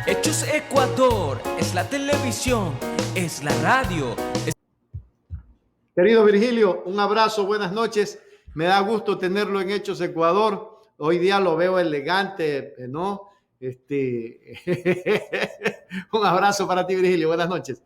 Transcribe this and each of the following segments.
Hechos Ecuador, es la televisión, es la radio. Querido Virgilio, un abrazo, buenas noches. Me da gusto tenerlo en Hechos Ecuador. Hoy día lo veo elegante, ¿no? Un abrazo para ti, Virgilio. Buenas noches.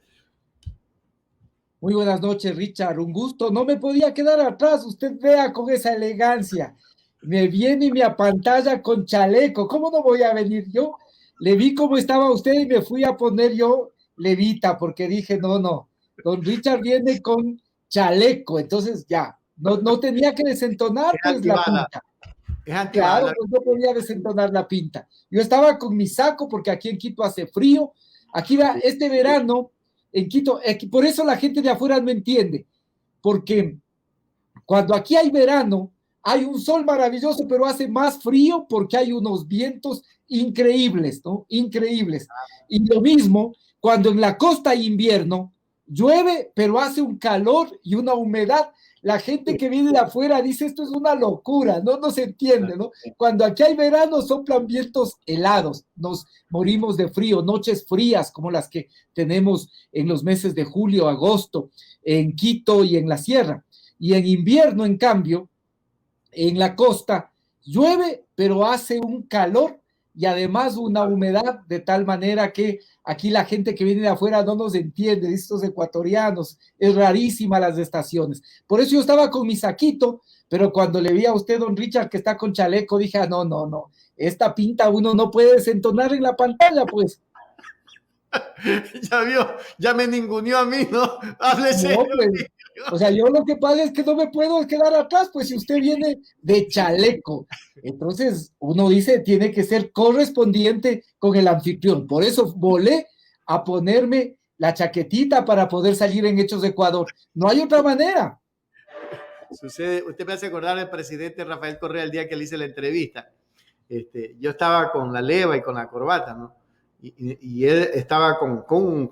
Muy buenas noches, Richard. Un gusto. No me podía quedar atrás. Usted vea con esa elegancia. Me viene y me apantalla con chaleco. ¿Cómo no voy a venir yo? Le vi cómo estaba usted y me fui a poner yo levita porque dije, no. Don Richard viene con chaleco. Entonces ya, no tenía que desentonar pues la pinta. Claro, pues no podía desentonar la pinta. Yo estaba con mi saco porque aquí en Quito hace frío. Aquí este verano en Quito, por eso la gente de afuera no entiende, porque cuando aquí hay verano, hay un sol maravilloso, pero hace más frío porque hay unos vientos increíbles, ¿no? Increíbles. Y lo mismo, cuando en la costa hay invierno, llueve, pero hace un calor y una humedad. La gente que viene de afuera dice esto es una locura, no se entiende, ¿no? Cuando aquí hay verano soplan vientos helados, nos morimos de frío, noches frías como las que tenemos en los meses de julio, agosto, en Quito y en la sierra. Y en invierno, en cambio, en la costa llueve, pero hace un calor y además una humedad de tal manera que aquí la gente que viene de afuera no nos entiende, estos ecuatorianos, es rarísima las estaciones. Por eso yo estaba con mi saquito, pero cuando le vi a usted, don Richard, que está con chaleco, dije, no, esta pinta uno no puede desentonar en la pantalla, pues. Ya vio, ya me ninguneó a mí, ¿no? Háblese. No, pues, o sea, yo lo que pasa es que no me puedo quedar atrás, pues si usted viene de chaleco. Entonces, uno dice, tiene que ser correspondiente con el anfitrión. Por eso volé a ponerme la chaquetita para poder salir en Hechos de Ecuador. No hay otra manera. Sucede, usted me hace acordar al presidente Rafael Correa el día que le hice la entrevista. Yo estaba con la leva y con la corbata, ¿no? Y él estaba con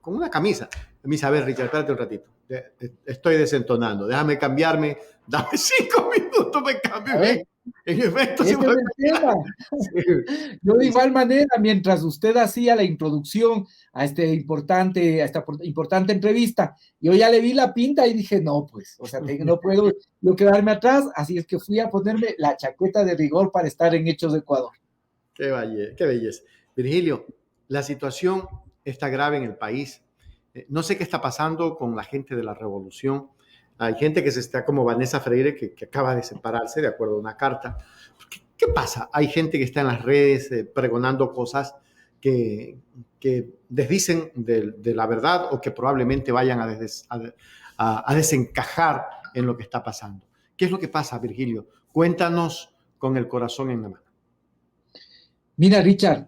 una camisa. Me dice, a ver, Richard, espérate un ratito. Estoy desentonando. Déjame cambiarme. Dame 5 minutos, me cambio. En efecto, ese es el tema. Sí. Yo de igual manera, mientras usted hacía la introducción a esta importante entrevista, yo ya le vi la pinta y dije, no, pues, o sea, no puedo yo quedarme atrás, así es que fui a ponerme la chaqueta de rigor para estar en Hechos de Ecuador. Qué belleza. Virgilio, la situación está grave en el país. No sé qué está pasando con la gente de la revolución. Hay gente que se está como Vanessa Freire, que acaba de separarse de acuerdo a una carta. ¿Qué pasa? Hay gente que está en las redes pregonando cosas que desdicen de la verdad o que probablemente vayan a desencajar en lo que está pasando. ¿Qué es lo que pasa, Virgilio? Cuéntanos con el corazón en la mano. Mira, Richard,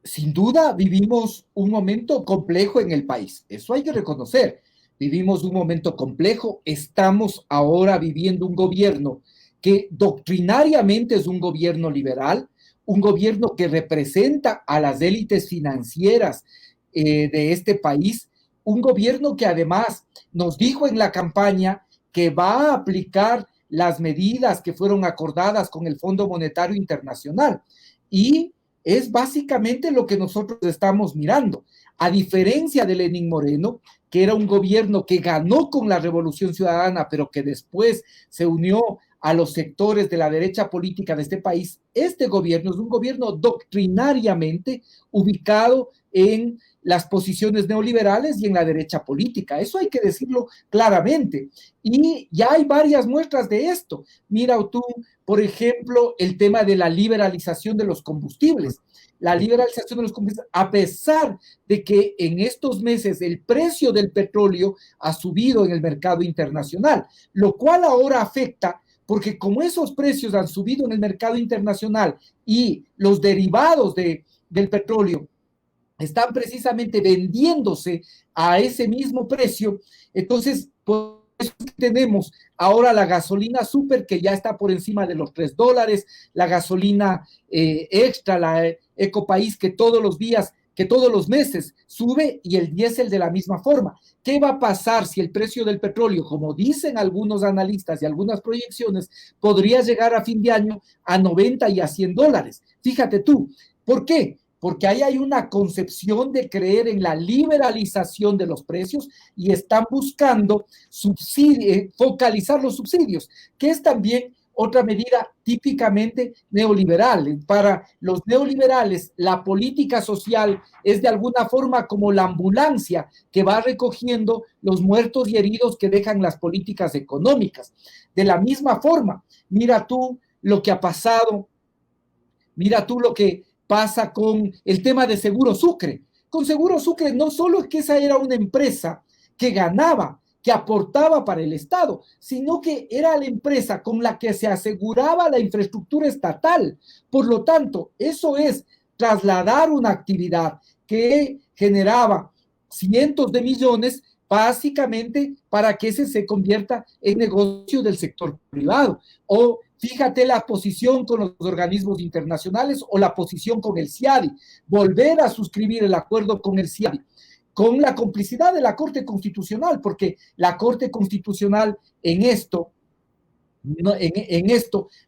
sin duda vivimos un momento complejo en el país. Eso hay que reconocer. Vivimos un momento complejo. Estamos ahora viviendo un gobierno que doctrinariamente es un gobierno liberal, un gobierno que representa a las élites financieras de este país, un gobierno que además nos dijo en la campaña que va a aplicar las medidas que fueron acordadas con el Fondo Monetario Internacional. Y es básicamente lo que nosotros estamos mirando. A diferencia de Lenín Moreno, que era un gobierno que ganó con la Revolución Ciudadana, pero que después se unió a los sectores de la derecha política de este país, este gobierno es un gobierno doctrinariamente ubicado en las posiciones neoliberales y en la derecha política. Eso hay que decirlo claramente. Y ya hay varias muestras de esto. Mira tú, por ejemplo, el tema de la liberalización de los combustibles. La liberalización de los combustibles, a pesar de que en estos meses el precio del petróleo ha subido en el mercado internacional, lo cual ahora afecta porque como esos precios han subido en el mercado internacional y los derivados del petróleo están precisamente vendiéndose a ese mismo precio, entonces por eso tenemos ahora la gasolina super que ya está por encima de los $3, la gasolina extra, la Ecopaís que todos los días, que todos los meses sube y el diésel de la misma forma. ¿Qué va a pasar si el precio del petróleo, como dicen algunos analistas y algunas proyecciones, podría llegar a fin de año a $90 y a $100? Fíjate tú, ¿por qué? porque ahí hay una concepción de creer en la liberalización de los precios y están buscando focalizar los subsidios, que es también otra medida típicamente neoliberal. Para los neoliberales, la política social es de alguna forma como la ambulancia que va recogiendo los muertos y heridos que dejan las políticas económicas. De la misma forma, mira tú lo que ha pasado, mira tú lo que pasa con el tema de Seguro Sucre. Con Seguro Sucre no solo es que esa era una empresa que ganaba, que aportaba para el Estado, sino que era la empresa con la que se aseguraba la infraestructura estatal. Por lo tanto, eso es trasladar una actividad que generaba cientos de millones básicamente para que ese se convierta en negocio del sector privado. O fíjate la posición con los organismos internacionales o la posición con el CIADI, volver a suscribir el acuerdo con el CIADI, con la complicidad de la Corte Constitucional, porque la Corte Constitucional en esto,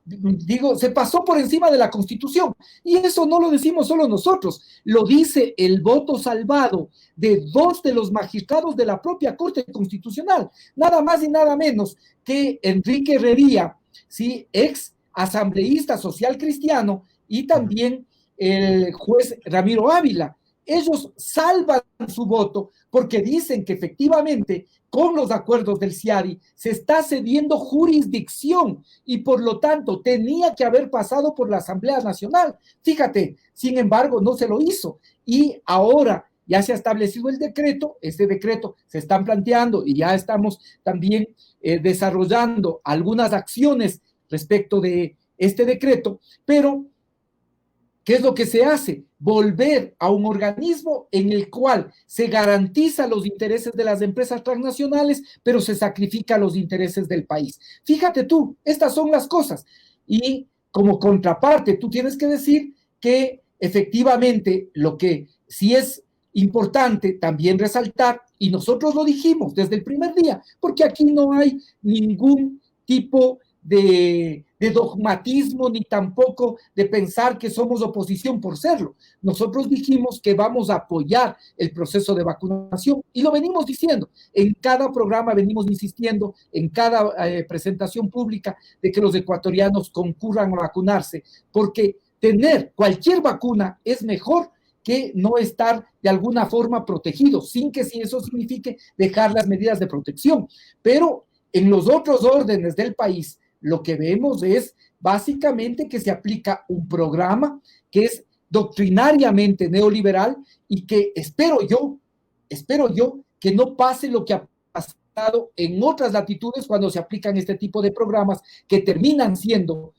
digo, se pasó por encima de la Constitución. Y eso no lo decimos solo nosotros, lo dice el voto salvado de 2 de los magistrados de la propia Corte Constitucional, nada más y nada menos que Enrique Herrería, ¿sí?, ex asambleísta social cristiano, y también el juez Ramiro Ávila. Ellos salvan su voto porque dicen que efectivamente con los acuerdos del CIADI se está cediendo jurisdicción y por lo tanto tenía que haber pasado por la Asamblea Nacional. Fíjate, sin embargo, no se lo hizo y ahora ya se ha establecido el decreto, este decreto se están planteando y ya estamos también desarrollando algunas acciones respecto de este decreto, pero ¿qué es lo que se hace? Volver a un organismo en el cual se garantiza los intereses de las empresas transnacionales, pero se sacrifica los intereses del país. Fíjate tú, estas son las cosas. Y como contraparte, tú tienes que decir que efectivamente lo que sí es importante también resaltar, y nosotros lo dijimos desde el primer día, porque aquí no hay ningún tipo de dogmatismo, ni tampoco de pensar que somos oposición por serlo. Nosotros dijimos que vamos a apoyar el proceso de vacunación y lo venimos diciendo. En cada programa venimos insistiendo, en cada presentación pública, de que los ecuatorianos concurran a vacunarse, porque tener cualquier vacuna es mejor que no estar de alguna forma protegidos, sin que si eso signifique dejar las medidas de protección. Pero en los otros órdenes del país, lo que vemos es básicamente que se aplica un programa que es doctrinariamente neoliberal y que espero yo que no pase lo que ha pasado en otras latitudes cuando se aplican este tipo de programas que terminan siendo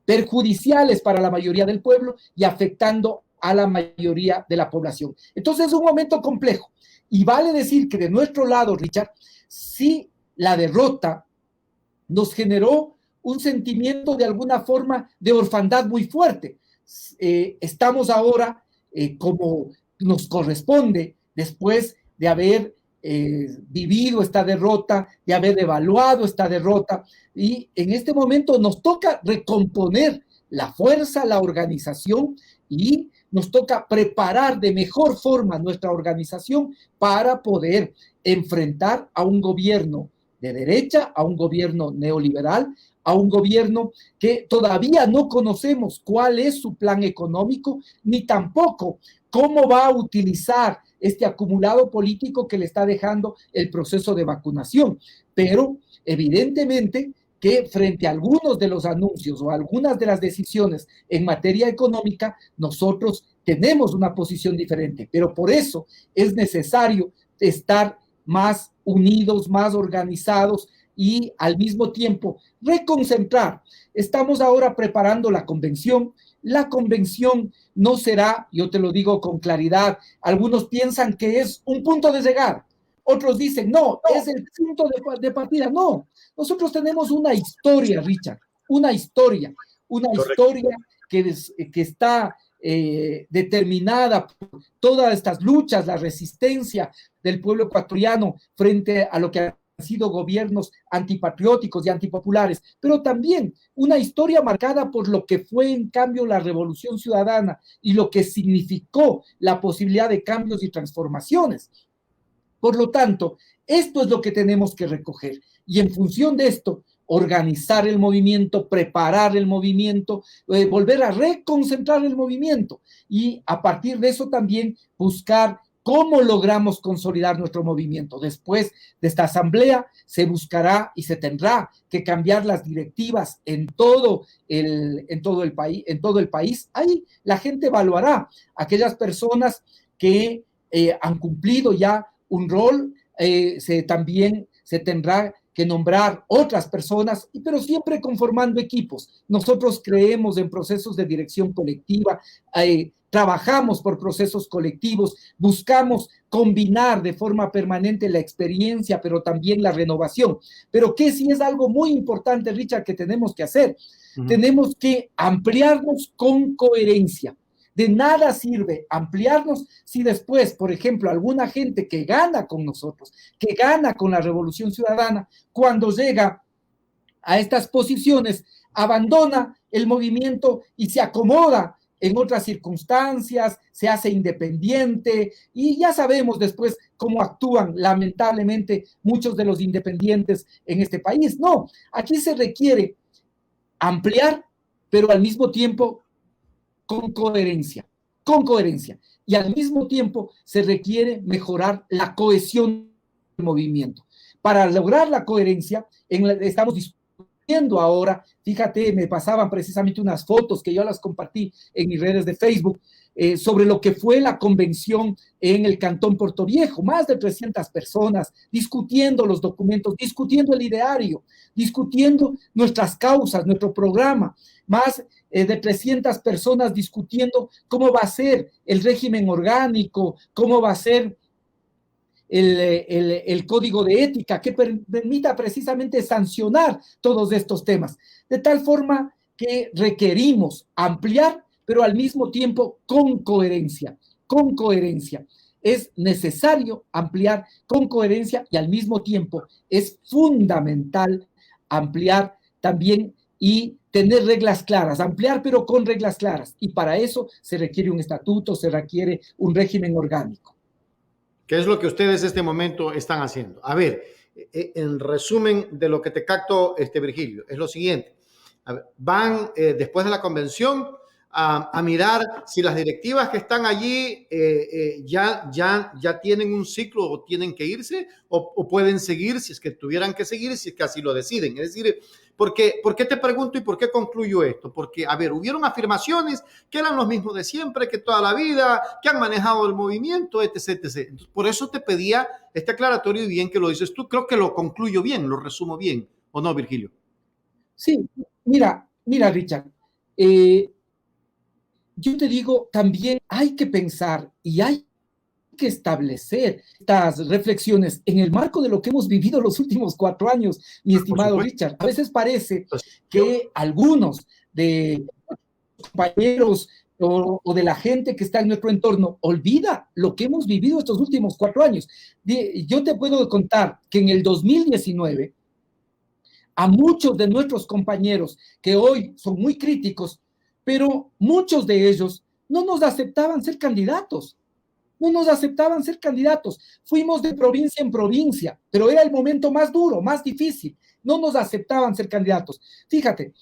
perjudiciales para la mayoría del pueblo y afectando a la mayoría de la población. Entonces es un momento complejo y vale decir que de nuestro lado, Richard, sí la derrota nos generó un sentimiento de alguna forma de orfandad muy fuerte. Estamos ahora, como nos corresponde, después de haber vivido esta derrota, de haber evaluado esta derrota, y en este momento nos toca recomponer la fuerza, la organización, y nos toca preparar de mejor forma nuestra organización para poder enfrentar a un gobierno de derecha, a un gobierno neoliberal, a un gobierno que todavía no conocemos cuál es su plan económico, ni tampoco cómo va a utilizar este acumulado político que le está dejando el proceso de vacunación. Pero evidentemente que frente a algunos de los anuncios o algunas de las decisiones en materia económica, nosotros tenemos una posición diferente, pero por eso es necesario estar más unidos, más organizados y al mismo tiempo reconcentrar. Estamos ahora preparando la convención. La convención no será, yo te lo digo con claridad, algunos piensan que es un punto de llegada, otros dicen, no, es el punto de partida. No, nosotros tenemos una historia, Richard, una historia que está determinada por todas estas luchas, la resistencia del pueblo ecuatoriano frente a lo que sido gobiernos antipatrióticos y antipopulares, pero también una historia marcada por lo que fue en cambio la Revolución Ciudadana y lo que significó la posibilidad de cambios y transformaciones. Por lo tanto, esto es lo que tenemos que recoger y en función de esto, organizar el movimiento, preparar el movimiento, volver a reconcentrar el movimiento y a partir de eso también buscar cómo logramos consolidar nuestro movimiento. Después de esta asamblea se buscará y se tendrá que cambiar las directivas en todo el país. Ahí la gente evaluará aquellas personas que han cumplido ya un rol, también se tendrá que nombrar otras personas, pero siempre conformando equipos. Nosotros creemos en procesos de dirección colectiva, trabajamos por procesos colectivos, buscamos combinar de forma permanente la experiencia, pero también la renovación. Pero que sí es algo muy importante, Richard, que tenemos que hacer. Tenemos que ampliarnos con coherencia. De nada sirve ampliarnos si después, por ejemplo, alguna gente que gana con nosotros, que gana con la Revolución Ciudadana, cuando llega a estas posiciones, abandona el movimiento y se acomoda en otras circunstancias, se hace independiente y ya sabemos después cómo actúan lamentablemente muchos de los independientes en este país. No, aquí se requiere ampliar, pero al mismo tiempo con coherencia. Y al mismo tiempo se requiere mejorar la cohesión del movimiento. Para lograr la coherencia, estamos discutiendo ahora, fíjate, me pasaban precisamente unas fotos que yo las compartí en mis redes de Facebook, sobre lo que fue la convención en el Cantón Portoviejo, más de 300 personas discutiendo los documentos, discutiendo el ideario, discutiendo nuestras causas, nuestro programa, más de 300 personas discutiendo cómo va a ser el régimen orgánico, cómo va a ser el código de ética que permita precisamente sancionar todos estos temas, de tal forma que requerimos ampliar, pero al mismo tiempo con coherencia. Es necesario ampliar con coherencia y al mismo tiempo es fundamental ampliar también y tener reglas claras, ampliar pero con reglas claras. Y para eso se requiere un estatuto, se requiere un régimen orgánico. ¿Qué es lo que ustedes en este momento están haciendo? A ver, en resumen de lo que te capto, Virgilio, es lo siguiente. A ver, van después de la convención a mirar si las directivas que están allí ya tienen un ciclo o tienen que irse o pueden seguir si es que tuvieran que seguir, si es que así lo deciden. Es decir, ¿por qué te pregunto y por qué concluyo esto? Porque, a ver, hubieron afirmaciones que eran los mismos de siempre, que toda la vida, que han manejado el movimiento, etc. Entonces, por eso te pedía este aclaratorio y bien que lo dices tú. Creo que lo concluyo bien, lo resumo bien. ¿O no, Virgilio? Sí, mira, Richard, yo te digo, también hay que pensar y hay que establecer estas reflexiones en el marco de lo que hemos vivido los últimos 4 años, mi estimado Richard. A veces parece que algunos de los compañeros o de la gente que está en nuestro entorno olvida lo que hemos vivido estos últimos 4 años. Yo te puedo contar que en el 2019, a muchos de nuestros compañeros que hoy son muy críticos, pero muchos de ellos no nos aceptaban ser candidatos. Fuimos de provincia en provincia, pero era el momento más duro, más difícil. No nos aceptaban ser candidatos. Fíjate,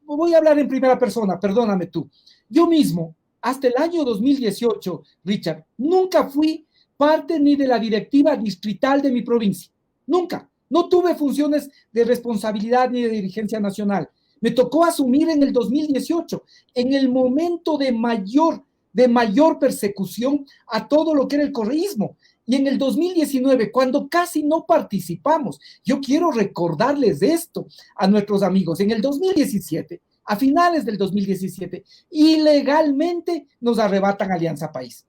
voy a hablar en primera persona, perdóname tú. Yo mismo, hasta el año 2018, Richard, nunca fui parte ni de la directiva distrital de mi provincia. Nunca. No tuve funciones de responsabilidad ni de dirigencia nacional. Me tocó asumir en el 2018, en el momento de mayor persecución a todo lo que era el correísmo. Y en el 2019, cuando casi no participamos, yo quiero recordarles esto a nuestros amigos. En el 2017, a finales del 2017, ilegalmente nos arrebatan Alianza País.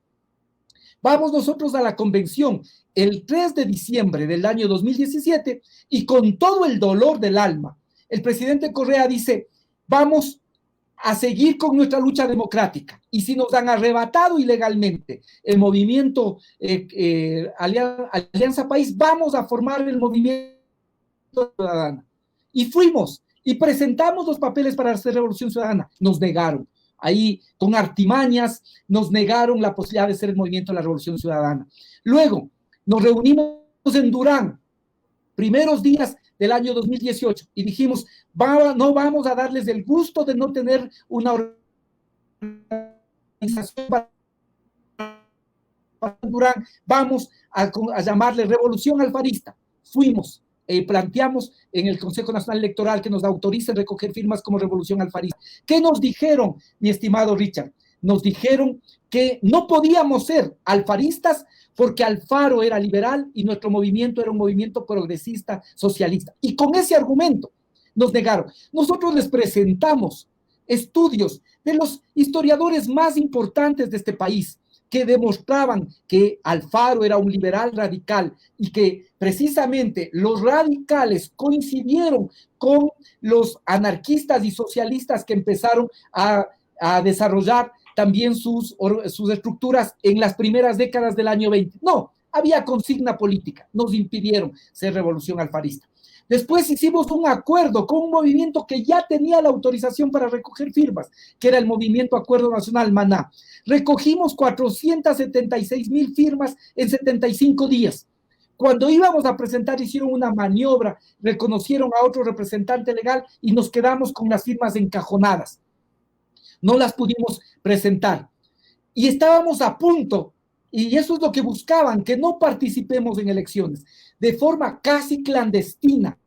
Vamos nosotros a la convención el 3 de diciembre del año 2017 y con todo el dolor del alma, el presidente Correa dice, vamos a seguir con nuestra lucha democrática. Y si nos han arrebatado ilegalmente el movimiento Alianza País, vamos a formar el movimiento ciudadano. Y fuimos y presentamos los papeles para hacer Revolución Ciudadana. Nos negaron. Ahí, con artimañas, nos negaron la posibilidad de ser el movimiento de la Revolución Ciudadana. Luego, nos reunimos en Durán, primeros días del año 2018, y dijimos, no vamos a darles el gusto de no tener una organización para Durán, vamos a llamarle Revolución Alfarista. Fuimos, planteamos en el Consejo Nacional Electoral que nos autoricen recoger firmas como Revolución Alfarista. ¿Qué nos dijeron, mi estimado Richard? Nos dijeron que no podíamos ser alfaristas porque Alfaro era liberal y nuestro movimiento era un movimiento progresista socialista. Y con ese argumento nos negaron. Nosotros les presentamos estudios de los historiadores más importantes de este país que demostraban que Alfaro era un liberal radical y que precisamente los radicales coincidieron con los anarquistas y socialistas que empezaron a desarrollar también sus estructuras en las primeras décadas del año 20. No, había consigna política, nos impidieron ser Revolución Alfarista. Después hicimos un acuerdo con un movimiento que ya tenía la autorización para recoger firmas, que era el Movimiento Acuerdo Nacional Maná. Recogimos 476,000 firmas en 75 días. Cuando íbamos a presentar, hicieron una maniobra, reconocieron a otro representante legal y nos quedamos con las firmas encajonadas. No las pudimos presentar. Y estábamos a punto, y eso es lo que buscaban, que no participemos en elecciones. De forma casi clandestina,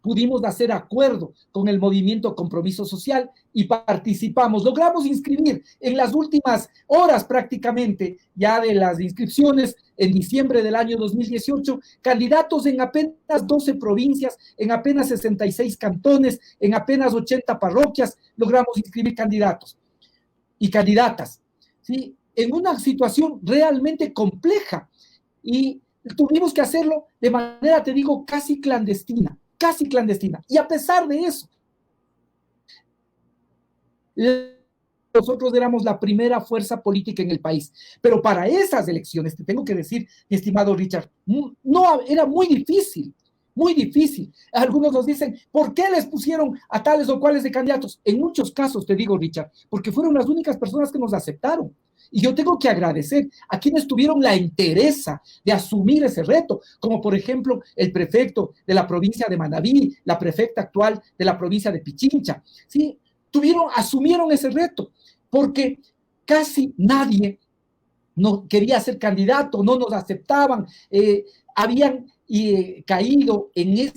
pudimos hacer acuerdo con el movimiento Compromiso Social y participamos. Logramos inscribir en las últimas horas prácticamente ya de las inscripciones en diciembre del año 2018, candidatos en apenas 12 provincias, en apenas 66 cantones, en apenas 80 parroquias, logramos inscribir candidatos y candidatas, ¿sí? En una situación realmente compleja y tuvimos que hacerlo de manera, te digo, casi clandestina. Y a pesar de eso, nosotros éramos la primera fuerza política en el país. Pero para esas elecciones, te tengo que decir, mi estimado Richard, no, era muy difícil. Muy difícil. Algunos nos dicen, ¿por qué les pusieron a tales o cuales de candidatos? En muchos casos, te digo, Richard, porque fueron las únicas personas que nos aceptaron. Y yo tengo que agradecer a quienes tuvieron la entereza de asumir ese reto, como por ejemplo el prefecto de la provincia de Manabí, la prefecta actual de la provincia de Pichincha, ¿sí? Asumieron ese reto, porque casi nadie no quería ser candidato, no nos aceptaban, habían caído en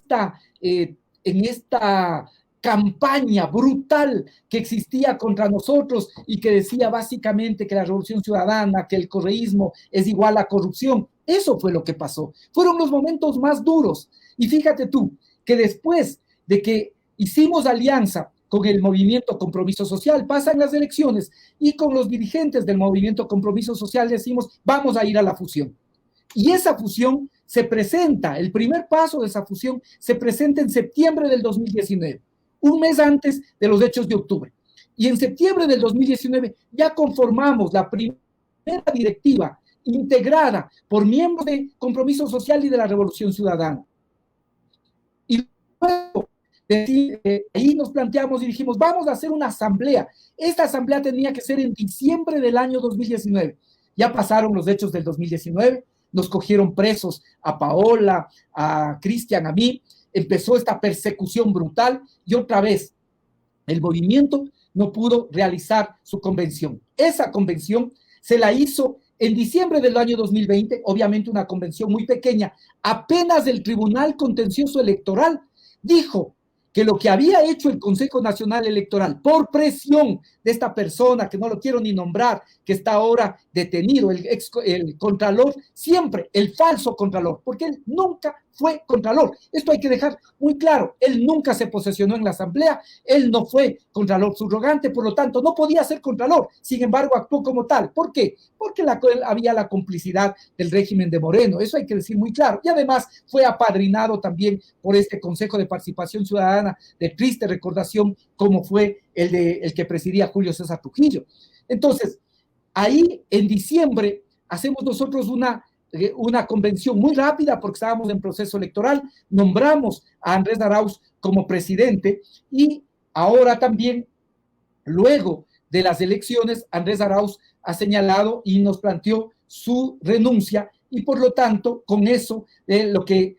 esta campaña brutal que existía contra nosotros y que decía básicamente que la Revolución Ciudadana, que el correísmo es igual a corrupción. Eso fue lo que pasó. Fueron los momentos más duros. Y fíjate tú, que después de que hicimos alianza con el movimiento Compromiso Social, pasan las elecciones y con los dirigentes del movimiento Compromiso Social decimos, vamos a ir a la fusión. Y esa fusión se presenta, el primer paso de esa fusión se presenta en septiembre del 2019. Un mes antes de los hechos de octubre. Y en septiembre del 2019 ya conformamos la primera directiva integrada por miembros de Compromiso Social y de la Revolución Ciudadana. Y luego ahí nos planteamos y dijimos, vamos a hacer una asamblea. Esta asamblea tenía que ser en diciembre del año 2019. Ya pasaron los hechos del 2019, nos cogieron presos a Paola, a Cristian, a mí. Empezó esta persecución brutal y otra vez el movimiento no pudo realizar su convención. Esa convención se la hizo en diciembre del año 2020, obviamente una convención muy pequeña. Apenas el Tribunal Contencioso Electoral dijo que lo que había hecho el Consejo Nacional Electoral por presión de esta persona, que no lo quiero ni nombrar, que está ahora detenido, el contralor, siempre el falso contralor, porque él nunca fue contralor. Esto hay que dejar muy claro. Él nunca se posesionó en la asamblea, él no fue contralor subrogante, por lo tanto no podía ser contralor. Sin embargo, actuó como tal. ¿Por qué? Porque había la complicidad del régimen de Moreno. Eso hay que decir muy claro. Y además fue apadrinado también por este Consejo de Participación Ciudadana Ciudadana de triste recordación, como fue el que presidía Julio César Trujillo. Entonces, ahí en diciembre hacemos nosotros una convención muy rápida porque estábamos en proceso electoral, nombramos a Andrés Arauz como presidente y ahora también, luego de las elecciones, Andrés Arauz ha señalado y nos planteó su renuncia y por lo tanto, con eso, lo que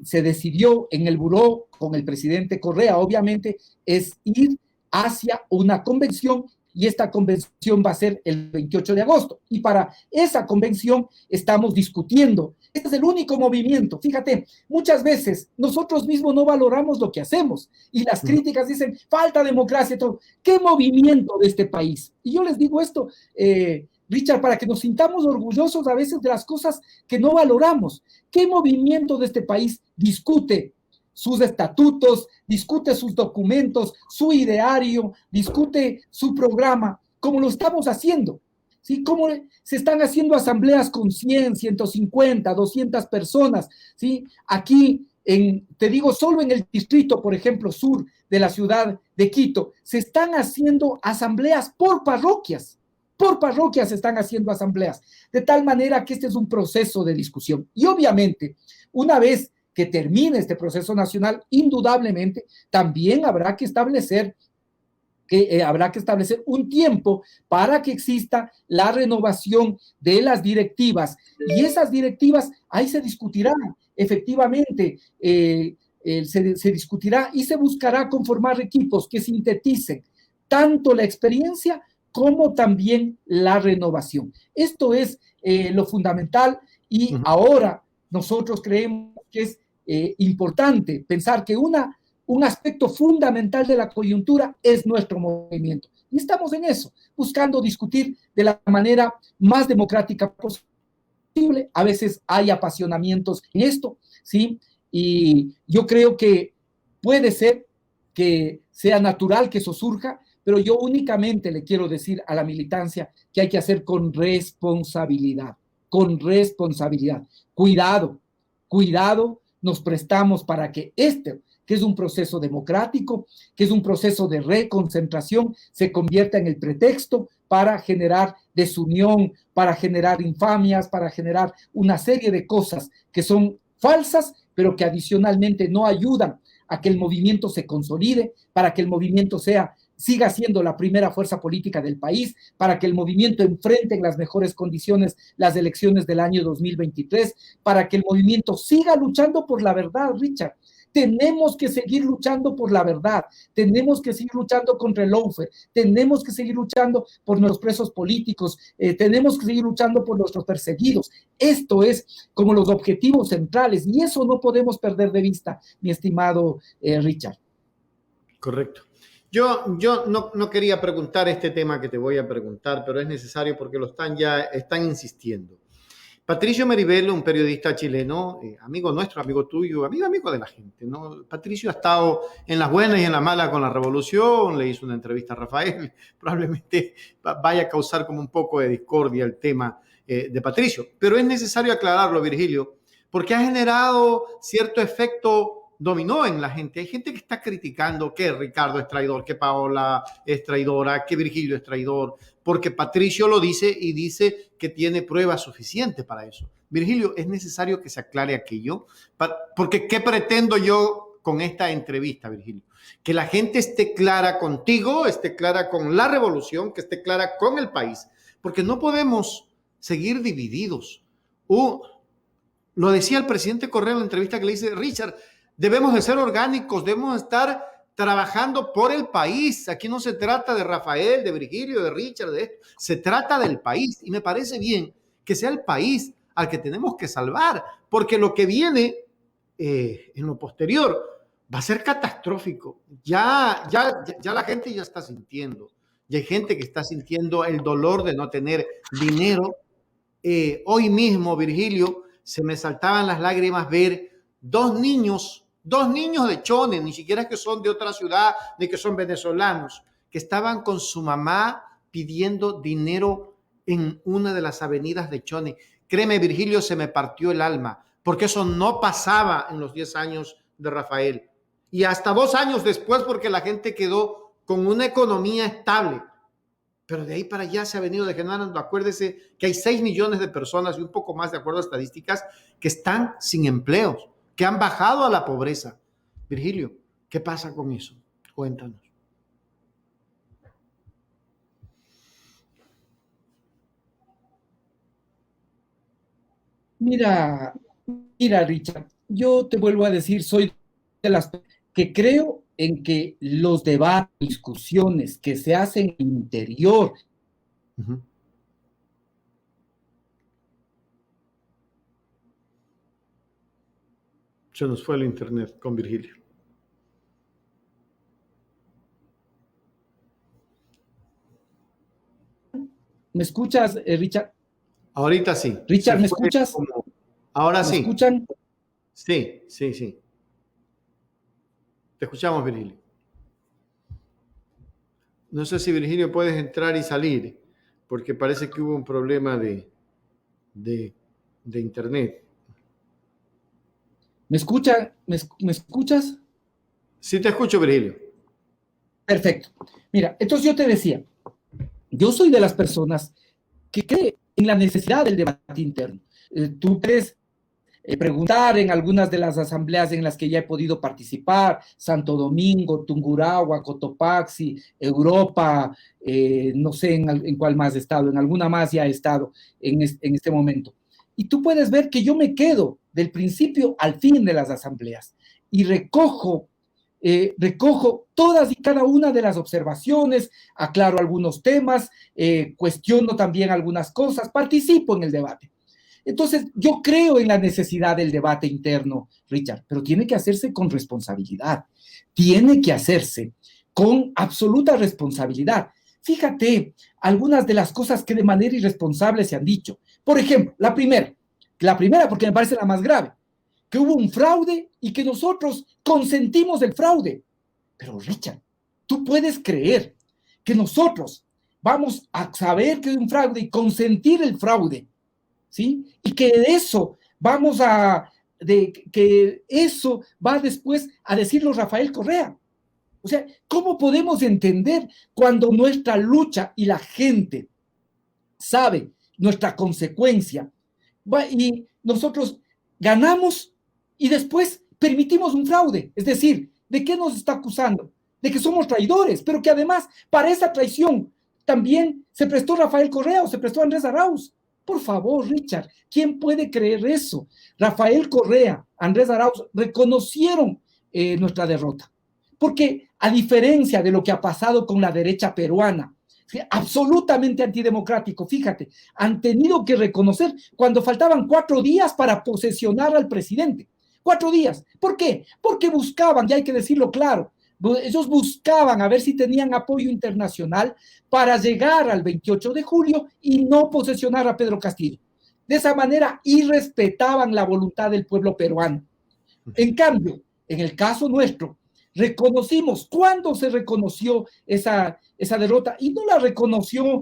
se decidió en el buró con el presidente Correa, obviamente, es ir hacia una convención y esta convención va a ser el 28 de agosto. Y para esa convención estamos discutiendo. Este es el único movimiento. Fíjate, muchas veces nosotros mismos no valoramos lo que hacemos y las críticas dicen, falta democracia, todo. ¿Qué movimiento de este país? Y yo les digo esto, Richard, para que nos sintamos orgullosos a veces de las cosas que no valoramos. ¿Qué movimiento de este país discute sus estatutos, discute sus documentos, su ideario, discute su programa, como lo estamos haciendo? ¿Sí? Como se están haciendo asambleas con 100, 150, 200 personas, ¿sí? Aquí, te digo, solo en el distrito, por ejemplo, sur de la ciudad de Quito, se están haciendo asambleas por parroquias se están haciendo asambleas, de tal manera que este es un proceso de discusión. Y obviamente, una vez que termine este proceso nacional, indudablemente también habrá que establecer un tiempo para que exista la renovación de las directivas. Y esas directivas, ahí se discutirá efectivamente, se discutirá y se buscará conformar equipos que sinteticen tanto la experiencia como también la renovación. Esto es lo fundamental y ahora nosotros creemos que es importante pensar que un aspecto fundamental de la coyuntura es nuestro movimiento. Y estamos en eso, buscando discutir de la manera más democrática posible. A veces hay apasionamientos en esto, ¿sí? Y yo creo que puede ser que sea natural que eso surja, pero yo únicamente le quiero decir a la militancia que hay que hacer con responsabilidad, con responsabilidad. Cuidado, nos prestamos para que que es un proceso democrático, que es un proceso de reconcentración, se convierta en el pretexto para generar desunión, para generar infamias, para generar una serie de cosas que son falsas, pero que adicionalmente no ayudan a que el movimiento se consolide, para que el movimiento siga siendo la primera fuerza política del país, para que el movimiento enfrente en las mejores condiciones las elecciones del año 2023, para que el movimiento siga luchando por la verdad, Richard. Tenemos que seguir luchando por la verdad, tenemos que seguir luchando contra el lawfare, tenemos que seguir luchando por nuestros presos políticos, tenemos que seguir luchando por nuestros perseguidos. Esto es como los objetivos centrales y eso no podemos perder de vista, mi estimado Richard. Correcto. Yo no quería preguntar este tema que te voy a preguntar, pero es necesario porque están insistiendo. Patricio Meribel, un periodista chileno, amigo nuestro, amigo tuyo, amigo de la gente, ¿no? Patricio ha estado en las buenas y en las malas con la revolución, le hizo una entrevista a Rafael, probablemente vaya a causar como un poco de discordia el tema de Patricio, pero es necesario aclararlo, Virgilio, porque ha generado cierto efecto dominó en la gente. Hay gente que está criticando que Ricardo es traidor, que Paola es traidora, que Virgilio es traidor, porque Patricio lo dice y dice que tiene pruebas suficientes para eso. Virgilio, es necesario que se aclare aquello, porque ¿qué pretendo yo con esta entrevista, Virgilio? Que la gente esté clara contigo, esté clara con la revolución, que esté clara con el país, porque no podemos seguir divididos. Lo decía el presidente Correa en la entrevista que le dice, Richard, debemos de ser orgánicos, debemos estar trabajando por el país. Aquí no se trata de Rafael, de Virgilio, de Richard, de esto. Se trata del país. Y me parece bien que sea el país al que tenemos que salvar, porque lo que viene en lo posterior va a ser catastrófico. Ya la gente ya está sintiendo. Ya hay gente que está sintiendo el dolor de no tener dinero. Hoy mismo, Virgilio, se me saltaban las lágrimas ver dos niños de Chone, ni siquiera es que son de otra ciudad, ni que son venezolanos, que estaban con su mamá pidiendo dinero en una de las avenidas de Chone. Créeme, Virgilio, se me partió el alma, porque eso no pasaba en los 10 años de Rafael. Y hasta 2 años después, porque la gente quedó con una economía estable. Pero de ahí para allá se ha venido degenerando. Acuérdese que hay 6 millones de personas y un poco más, de acuerdo a estadísticas, que están sin empleos, que han bajado a la pobreza. Virgilio, ¿qué pasa con eso? Cuéntanos. Mira, mira, Richard, yo te vuelvo a decir, soy de las que creo en que los debates, discusiones que se hacen en el interior. Uh-huh. Se nos fue el internet con Virgilio. ¿Me escuchas, Richard? Ahorita sí. Richard, ¿me escuchas? Ahora ¿Me sí. escuchan? Sí. Te escuchamos, Virgilio. No sé si, Virgilio, puedes entrar y salir, porque parece que hubo un problema de internet. ¿Me escuchan? ¿Me escuchas? Sí, te escucho, Virgilio. Perfecto. Mira, entonces yo te decía, yo soy de las personas que creen en la necesidad del debate interno. Tú puedes preguntar en algunas de las asambleas en las que ya he podido participar, Santo Domingo, Tungurahua, Cotopaxi, Europa, no sé en cuál más he estado, en alguna más ya he estado en este momento. Y tú puedes ver que yo me quedo del principio al fin de las asambleas y recojo todas y cada una de las observaciones, aclaro algunos temas, cuestiono también algunas cosas, participo en el debate. Entonces, yo creo en la necesidad del debate interno, Richard, pero tiene que hacerse con responsabilidad, tiene que hacerse con absoluta responsabilidad. Fíjate algunas de las cosas que de manera irresponsable se han dicho. Por ejemplo, la primera porque me parece la más grave, que hubo un fraude y que nosotros consentimos el fraude. Pero Richard, tú puedes creer que nosotros vamos a saber que hay un fraude y consentir el fraude, ¿sí? Y que eso que eso va después a decirlo Rafael Correa. O sea, ¿cómo podemos entender cuando nuestra lucha y la gente sabe nuestra consecuencia y nosotros ganamos y después permitimos un fraude? Es decir, ¿de qué nos está acusando? De que somos traidores, pero que además para esa traición también se prestó Rafael Correa o se prestó Andrés Arauz. Por favor, Richard, ¿quién puede creer eso? Rafael Correa, Andrés Arauz reconocieron nuestra derrota. Porque a diferencia de lo que ha pasado con la derecha peruana, absolutamente antidemocrático, fíjate, han tenido que reconocer cuando faltaban 4 días para posesionar al presidente. 4 días. ¿Por qué? Porque buscaban, ya hay que decirlo claro, ellos buscaban a ver si tenían apoyo internacional para llegar al 28 de julio y no posesionar a Pedro Castillo. De esa manera irrespetaban la voluntad del pueblo peruano. En cambio, en el caso nuestro, reconocimos, ¿cuándo se reconoció esa derrota? Y no la reconoció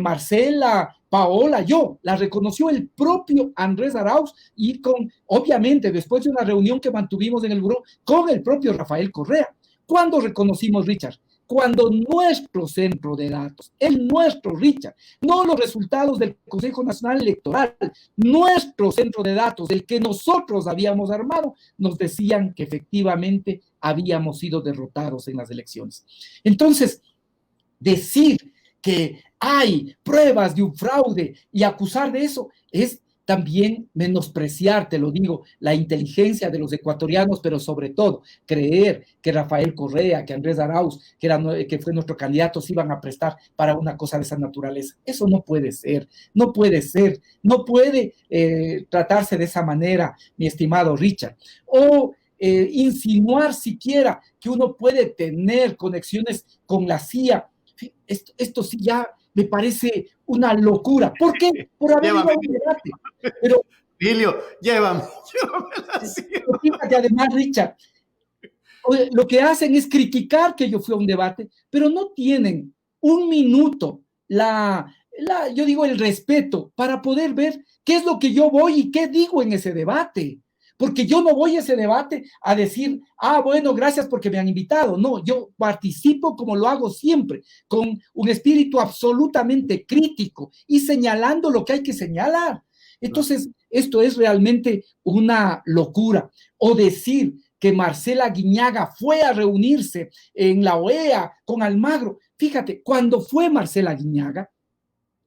Marcela, Paola, yo, la reconoció el propio Andrés Arauz y obviamente, después de una reunión que mantuvimos en el buró con el propio Rafael Correa. ¿Cuándo reconocimos, Richard? Cuando nuestro centro de datos, nuestro, Richard, no los resultados del Consejo Nacional Electoral, nuestro centro de datos, el que nosotros habíamos armado, nos decían que efectivamente habíamos sido derrotados en las elecciones. Entonces, decir que hay pruebas de un fraude y acusar de eso es también menospreciar, te lo digo, la inteligencia de los ecuatorianos, pero sobre todo creer que Rafael Correa, que Andrés Arauz, que fue nuestro candidato, se iban a prestar para una cosa de esa naturaleza. Eso no puede ser, no puede ser, no puede tratarse de esa manera, mi estimado Richard. O insinuar siquiera que uno puede tener conexiones con la CIA. Esto sí ya me parece una locura. ¿Por qué? Por haber ido a un debate. Pero, Emilio, llévame fíjate, además, Richard, lo que hacen es criticar que yo fui a un debate, pero no tienen un minuto yo digo, el respeto para poder ver qué es lo que yo voy y qué digo en ese debate. porque yo no voy a ese debate a decir, bueno, gracias porque me han invitado. No, yo participo como lo hago siempre, con un espíritu absolutamente crítico y señalando lo que hay que señalar. Entonces, esto es realmente una locura. O decir que Marcela Guiñaga fue a reunirse en la OEA con Almagro. Fíjate, cuando fue Marcela Guiñaga,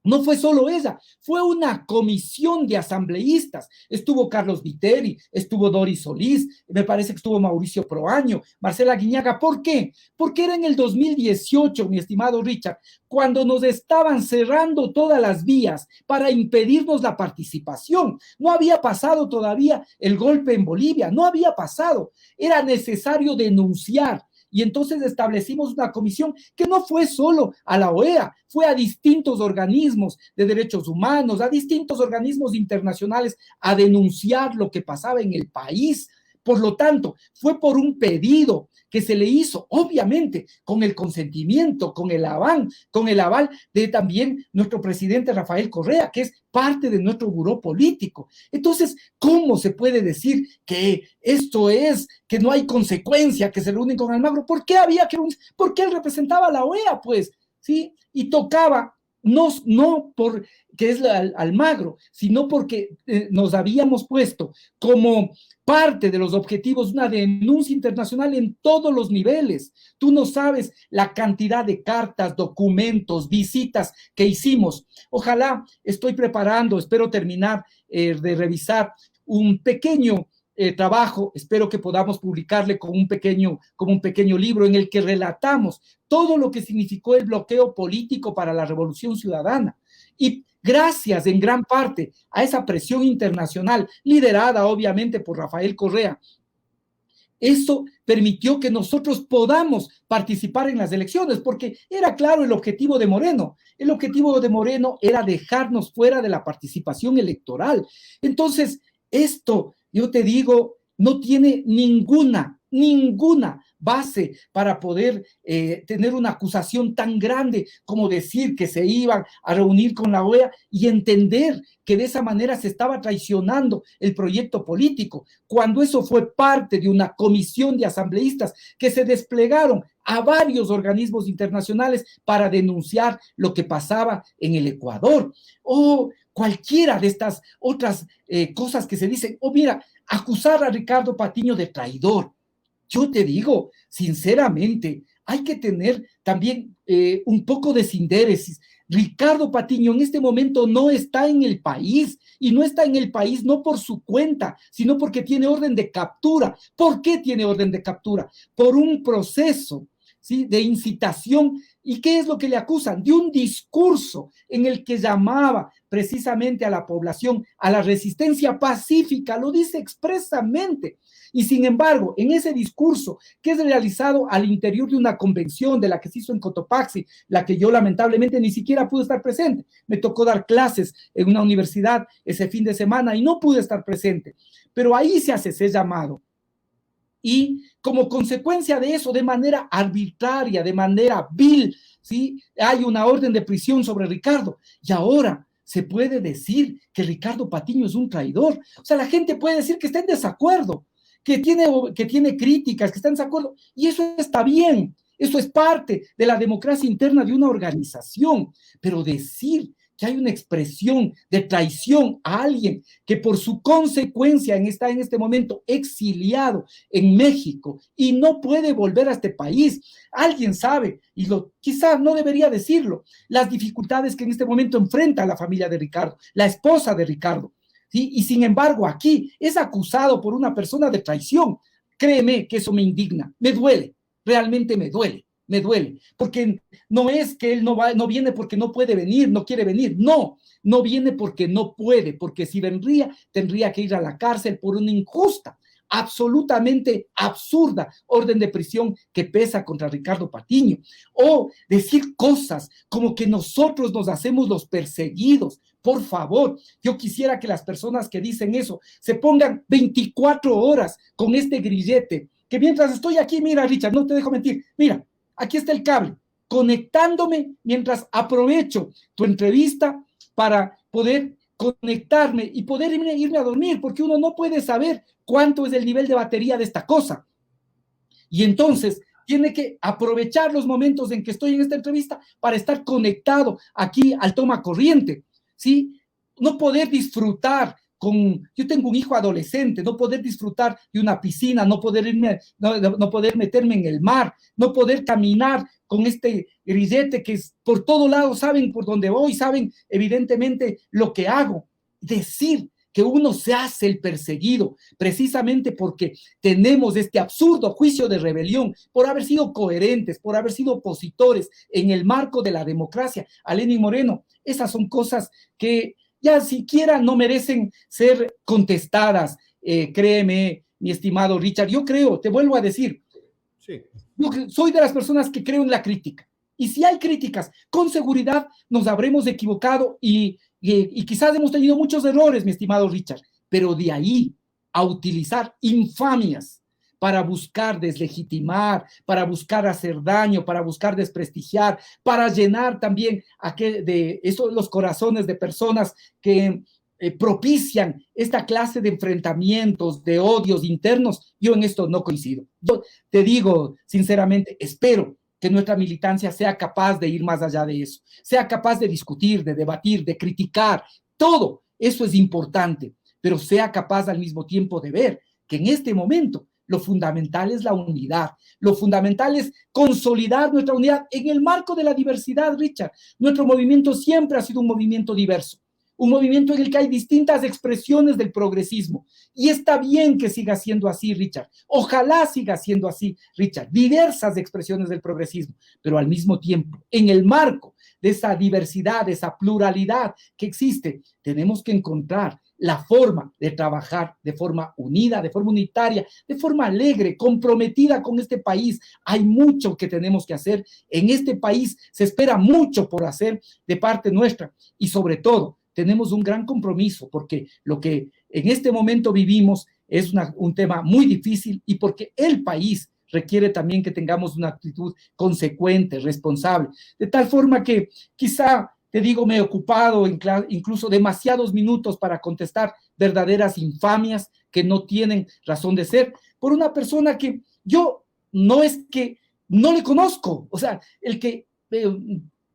no fue solo ella, fue una comisión de asambleístas. Estuvo Carlos Viteri, estuvo Doris Solís, me parece que estuvo Mauricio Proaño, Marcela Guiñaga. ¿Por qué? Porque era en el 2018, mi estimado Richard, cuando nos estaban cerrando todas las vías para impedirnos la participación. No había pasado todavía el golpe en Bolivia, no había pasado. Era necesario denunciar. Y entonces establecimos una comisión que no fue solo a la OEA, fue a distintos organismos de derechos humanos, a distintos organismos internacionales a denunciar lo que pasaba en el país. Por lo tanto, fue por un pedido que se le hizo, obviamente, con el consentimiento, con el aval de también nuestro presidente Rafael Correa, que es parte de nuestro buró político. Entonces, ¿cómo se puede decir que esto es, que no hay consecuencia, que se reúnen con Almagro? ¿Por qué había que reunirse? Porque él representaba a la OEA, pues, ¿sí? Y tocaba, no porque es Almagro, sino porque nos habíamos puesto como parte de los objetivos una denuncia internacional en todos los niveles. Tú no sabes la cantidad de cartas, documentos, visitas que hicimos. Ojalá, estoy preparando, espero terminar de revisar un pequeño trabajo, espero que podamos publicarle como un pequeño libro en el que relatamos todo lo que significó el bloqueo político para la Revolución Ciudadana. Y gracias en gran parte a esa presión internacional, liderada obviamente por Rafael Correa, eso permitió que nosotros podamos participar en las elecciones, porque era claro el objetivo de Moreno. El objetivo de Moreno era dejarnos fuera de la participación electoral. Entonces, esto, yo te digo, no tiene ninguna base para poder tener una acusación tan grande como decir que se iban a reunir con la OEA y entender que de esa manera se estaba traicionando el proyecto político, cuando eso fue parte de una comisión de asambleístas que se desplegaron a varios organismos internacionales para denunciar lo que pasaba en el Ecuador, o cualquiera de estas otras cosas que se dicen, mira, acusar a Ricardo Patiño de traidor. Yo te digo, sinceramente, hay que tener también un poco de sindéresis. Ricardo Patiño en este momento no está en el país, y no está en el país no por su cuenta, sino porque tiene orden de captura. ¿Por qué tiene orden de captura? Por un proceso, ¿sí?, de incitación. ¿Y qué es lo que le acusan? De un discurso en el que llamaba precisamente a la población a la resistencia pacífica, lo dice expresamente. Y sin embargo, en ese discurso que es realizado al interior de una convención de la que se hizo en Cotopaxi, la que yo lamentablemente ni siquiera pude estar presente, me tocó dar clases en una universidad ese fin de semana y no pude estar presente, pero ahí se hace ese llamado. Y como consecuencia de eso, de manera arbitraria, de manera vil, ¿sí?, hay una orden de prisión sobre Ricardo. Y ahora se puede decir que Ricardo Patiño es un traidor. O sea, la gente puede decir que está en desacuerdo, que tiene críticas, que está en desacuerdo. Y eso está bien. Eso es parte de la democracia interna de una organización. Pero decir que hay una expresión de traición a alguien que por su consecuencia está en este momento exiliado en México y no puede volver a este país. Alguien sabe, y quizás no debería decirlo, las dificultades que en este momento enfrenta la familia de Ricardo, la esposa de Ricardo, ¿sí? Y sin embargo aquí es acusado por una persona de traición. Créeme que eso me indigna, me duele, realmente me duele, porque no es que él no viene porque no puede venir, no quiere venir, no viene porque no puede, porque si vendría tendría que ir a la cárcel por una injusta, absolutamente absurda orden de prisión que pesa contra Ricardo Patiño, o decir cosas como que nosotros nos hacemos los perseguidos. Por favor, yo quisiera que las personas que dicen eso se pongan 24 horas con este grillete, que mientras estoy aquí, mira, Richard, no te dejo mentir, mira, aquí está el cable, conectándome mientras aprovecho tu entrevista para poder conectarme y poder irme a dormir, porque uno no puede saber cuánto es el nivel de batería de esta cosa. Y entonces tiene que aprovechar los momentos en que estoy en esta entrevista para estar conectado aquí al toma corriente, ¿sí? No poder disfrutar yo tengo un hijo adolescente, no poder disfrutar de una piscina, no poder meterme en el mar, no poder caminar con este grillete que por todo lado saben por dónde voy, saben evidentemente lo que hago. Decir que uno se hace el perseguido, precisamente porque tenemos este absurdo juicio de rebelión por haber sido coherentes, por haber sido opositores en el marco de la democracia a Lenín Moreno. Esas son cosas que ya siquiera no merecen ser contestadas. Créeme, mi estimado Richard, yo creo, te vuelvo a decir, sí. Yo soy de las personas que creo en la crítica. Y si hay críticas, con seguridad nos habremos equivocado y quizás hemos tenido muchos errores, mi estimado Richard, pero de ahí a utilizar infamias para buscar deslegitimar, para buscar hacer daño, para buscar desprestigiar, para llenar también de eso los corazones de personas que propician esta clase de enfrentamientos, de odios internos, yo en esto no coincido. Yo te digo sinceramente, espero que nuestra militancia sea capaz de ir más allá de eso, sea capaz de discutir, de debatir, de criticar, todo eso es importante, pero sea capaz al mismo tiempo de ver que en este momento lo fundamental es la unidad, lo fundamental es consolidar nuestra unidad en el marco de la diversidad, Richard. Nuestro movimiento siempre ha sido un movimiento diverso, un movimiento en el que hay distintas expresiones del progresismo. Y está bien que siga siendo así, Richard. Ojalá siga siendo así, Richard. Diversas expresiones del progresismo, pero al mismo tiempo, en el marco de esa diversidad, de esa pluralidad que existe, tenemos que encontrar la forma de trabajar de forma unida, de forma unitaria, de forma alegre, comprometida con este país. Hay mucho que tenemos que hacer. En este país se espera mucho por hacer de parte nuestra y sobre todo tenemos un gran compromiso porque lo que en este momento vivimos es un tema muy difícil y porque el país requiere también que tengamos una actitud consecuente, responsable, de tal forma que quizá, te digo, me he ocupado incluso demasiados minutos para contestar verdaderas infamias que no tienen razón de ser por una persona que yo no es que no le conozco, o sea, el que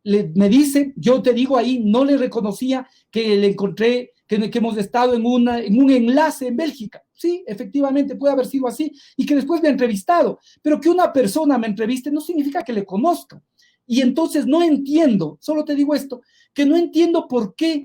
me dice, yo te digo ahí, no le reconocía que le encontré, que hemos estado en un enlace en Bélgica. Sí, efectivamente, puede haber sido así, y que después me ha entrevistado, pero que una persona me entreviste no significa que le conozca. Y entonces no entiendo, solo te digo esto, que no entiendo por qué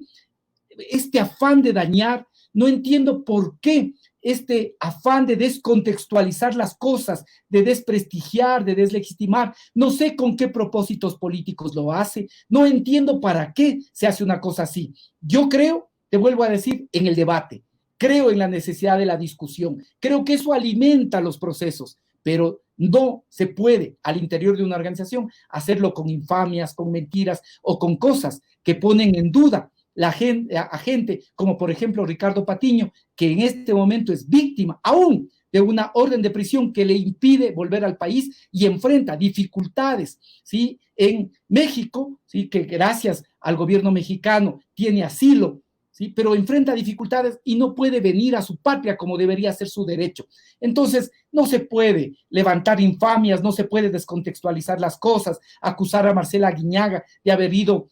este afán de dañar, no entiendo por qué este afán de descontextualizar las cosas, de desprestigiar, de deslegitimar, no sé con qué propósitos políticos lo hace, no entiendo para qué se hace una cosa así. Yo creo, te vuelvo a decir, en el debate, creo en la necesidad de la discusión, creo que eso alimenta los procesos, pero no se puede al interior de una organización hacerlo con infamias, con mentiras o con cosas que ponen en duda a gente como por ejemplo Ricardo Patiño, que en este momento es víctima aún de una orden de prisión que le impide volver al país y enfrenta dificultades, ¿sí? En México, ¿sí? Que gracias al gobierno mexicano tiene asilo, ¿sí? Pero enfrenta dificultades y no puede venir a su patria como debería ser su derecho. Entonces, no se puede levantar infamias, no se puede descontextualizar las cosas, acusar a Marcela Guiñaga de haber ido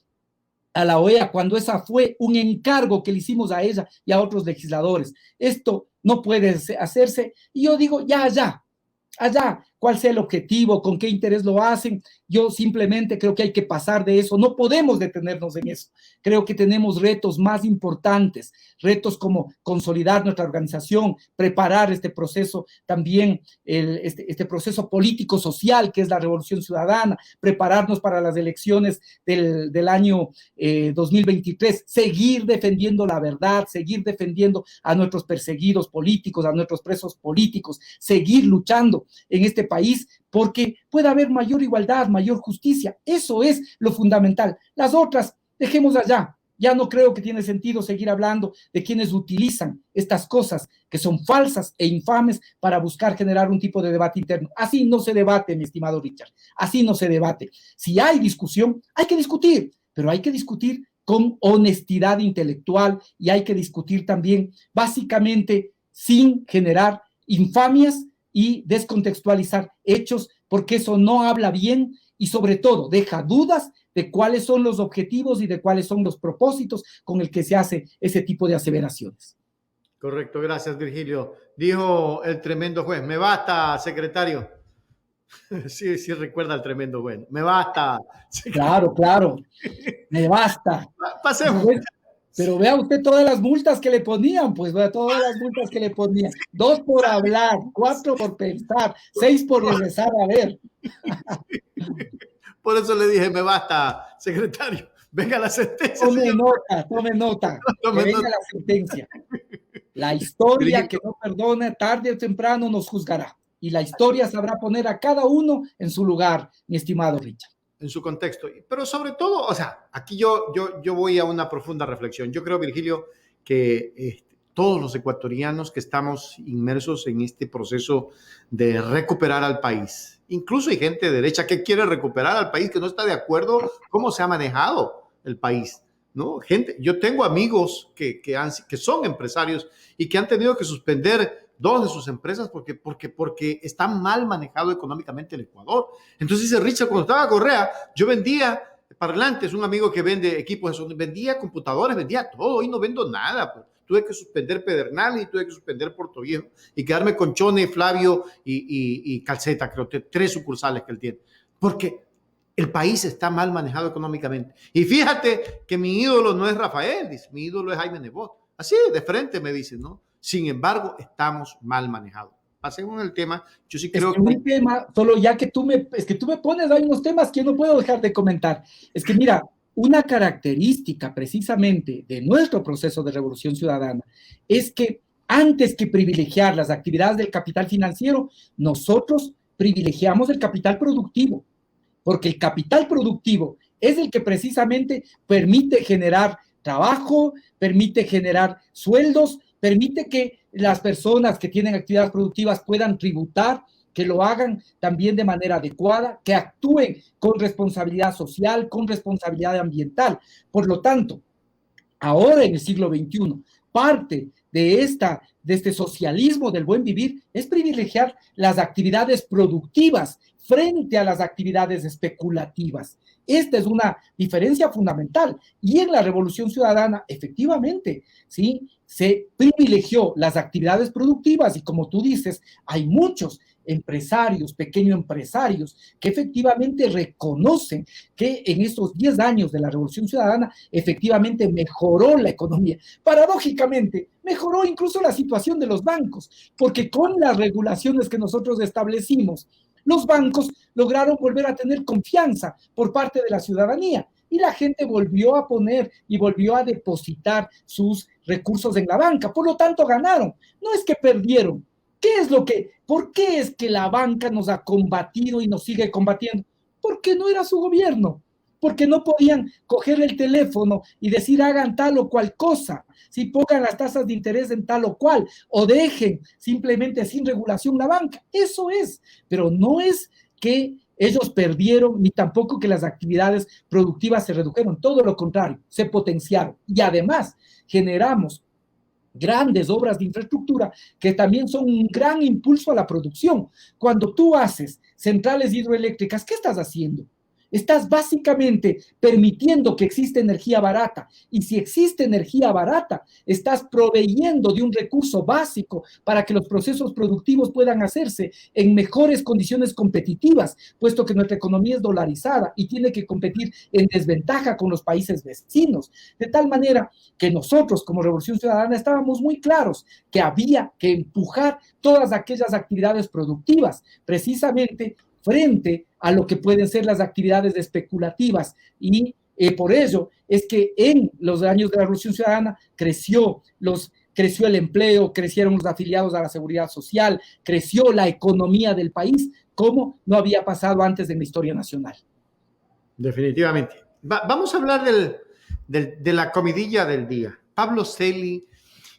a la OEA cuando esa fue un encargo que le hicimos a ella y a otros legisladores. Esto no puede hacerse y yo digo, allá, cuál sea el objetivo, con qué interés lo hacen, yo simplemente creo que hay que pasar de eso, no podemos detenernos en eso. Creo que tenemos retos más importantes, retos como consolidar nuestra organización, preparar este proceso también, este proceso político-social que es la Revolución Ciudadana, prepararnos para las elecciones del año 2023, seguir defendiendo la verdad, seguir defendiendo a nuestros perseguidos políticos, a nuestros presos políticos, seguir luchando en este país porque pueda haber mayor igualdad, mayor justicia. Eso es lo fundamental. Las otras, dejemos allá. Ya no creo que tiene sentido seguir hablando de quienes utilizan estas cosas que son falsas e infames para buscar generar un tipo de debate interno. Así no se debate, mi estimado Richard. Así no se debate. Si hay discusión, hay que discutir, pero hay que discutir con honestidad intelectual y hay que discutir también básicamente sin generar infamias y descontextualizar hechos, porque eso no habla bien y sobre todo deja dudas de cuáles son los objetivos y de cuáles son los propósitos con el que se hace ese tipo de aseveraciones. Correcto, gracias Virgilio. Dijo el tremendo juez, me basta, secretario. Sí, sí recuerda al tremendo juez. Me basta. Claro, claro, me basta. Pasemos. Pero vea usted todas las multas que le ponían, pues vea todas las multas que le ponían. 2 por hablar, 4 por pensar, 6 por regresar a ver. Por eso le dije, me basta, secretario. Venga la sentencia. Tome nota, tome nota. Tome Que venga nota. la sentencia. La historia que no perdona, tarde o temprano nos juzgará. Y la historia sabrá poner a cada uno en su lugar, mi estimado Richard. En su contexto. Pero sobre todo, o sea, aquí yo voy a una profunda reflexión. Yo creo, Virgilio, que todos los ecuatorianos que estamos inmersos en este proceso de recuperar al país, incluso hay gente de derecha que quiere recuperar al país, que no está de acuerdo cómo se ha manejado el país, ¿no? Gente, yo tengo amigos que son empresarios y que han tenido que suspender 2 de sus empresas porque está mal manejado económicamente el Ecuador. Entonces dice Richard, cuando estaba Correa, yo vendía parlantes, un amigo que vende equipos de sonido, vendía computadores, vendía todo, hoy no vendo nada. Pues. Tuve que suspender Pedernales y tuve que suspender Puerto Viejo y quedarme con Chone, Flavio y Calceta, creo que 3 sucursales que él tiene. Porque el país está mal manejado económicamente. Y fíjate que mi ídolo no es Rafael, dice, mi ídolo es Jaime Nebot. Así, de frente me dicen, ¿no? Sin embargo, estamos mal manejados. Pasemos al tema. Yo sí creo que un tema, solo ya que tú me pones, hay unos temas que yo no puedo dejar de comentar. Es que mira, una característica precisamente de nuestro proceso de revolución ciudadana es que antes que privilegiar las actividades del capital financiero, nosotros privilegiamos el capital productivo, porque el capital productivo es el que precisamente permite generar trabajo, permite generar sueldos, permite que las personas que tienen actividades productivas puedan tributar, que lo hagan también de manera adecuada, que actúen con responsabilidad social, con responsabilidad ambiental. Por lo tanto, ahora en el siglo XXI, parte de este socialismo del buen vivir es privilegiar las actividades productivas frente a las actividades especulativas. Esta es una diferencia fundamental. Y en la Revolución Ciudadana, efectivamente, ¿sí? Se privilegió las actividades productivas y como tú dices, hay muchos empresarios, pequeños empresarios, que efectivamente reconocen que en estos 10 años de la Revolución Ciudadana efectivamente mejoró la economía. Paradójicamente, mejoró incluso la situación de los bancos, porque con las regulaciones que nosotros establecimos, los bancos lograron volver a tener confianza por parte de la ciudadanía y la gente volvió a poner y volvió a depositar sus recursos en la banca. Por lo tanto, ganaron. No es que perdieron. ¿Por qué es que la banca nos ha combatido y nos sigue combatiendo? Porque no era su gobierno, porque no podían coger el teléfono y decir hagan tal o cual cosa, si pongan las tasas de interés en tal o cual, o dejen simplemente sin regulación la banca. Eso es, pero no es que ellos perdieron, ni tampoco que las actividades productivas se redujeron, todo lo contrario, se potenciaron. Y además generamos grandes obras de infraestructura que también son un gran impulso a la producción. Cuando tú haces centrales hidroeléctricas, ¿qué estás haciendo? Estás básicamente permitiendo que exista energía barata. Y si existe energía barata, estás proveyendo de un recurso básico para que los procesos productivos puedan hacerse en mejores condiciones competitivas, puesto que nuestra economía es dolarizada y tiene que competir en desventaja con los países vecinos. De tal manera que nosotros, como Revolución Ciudadana, estábamos muy claros que había que empujar todas aquellas actividades productivas, precisamente frente a lo que pueden ser las actividades especulativas y por ello es que en los años de la Revolución Ciudadana creció el empleo, crecieron los afiliados a la seguridad social, creció la economía del país como no había pasado antes en la historia nacional. Definitivamente. Vamos a hablar de la comidilla del día. Pablo Celi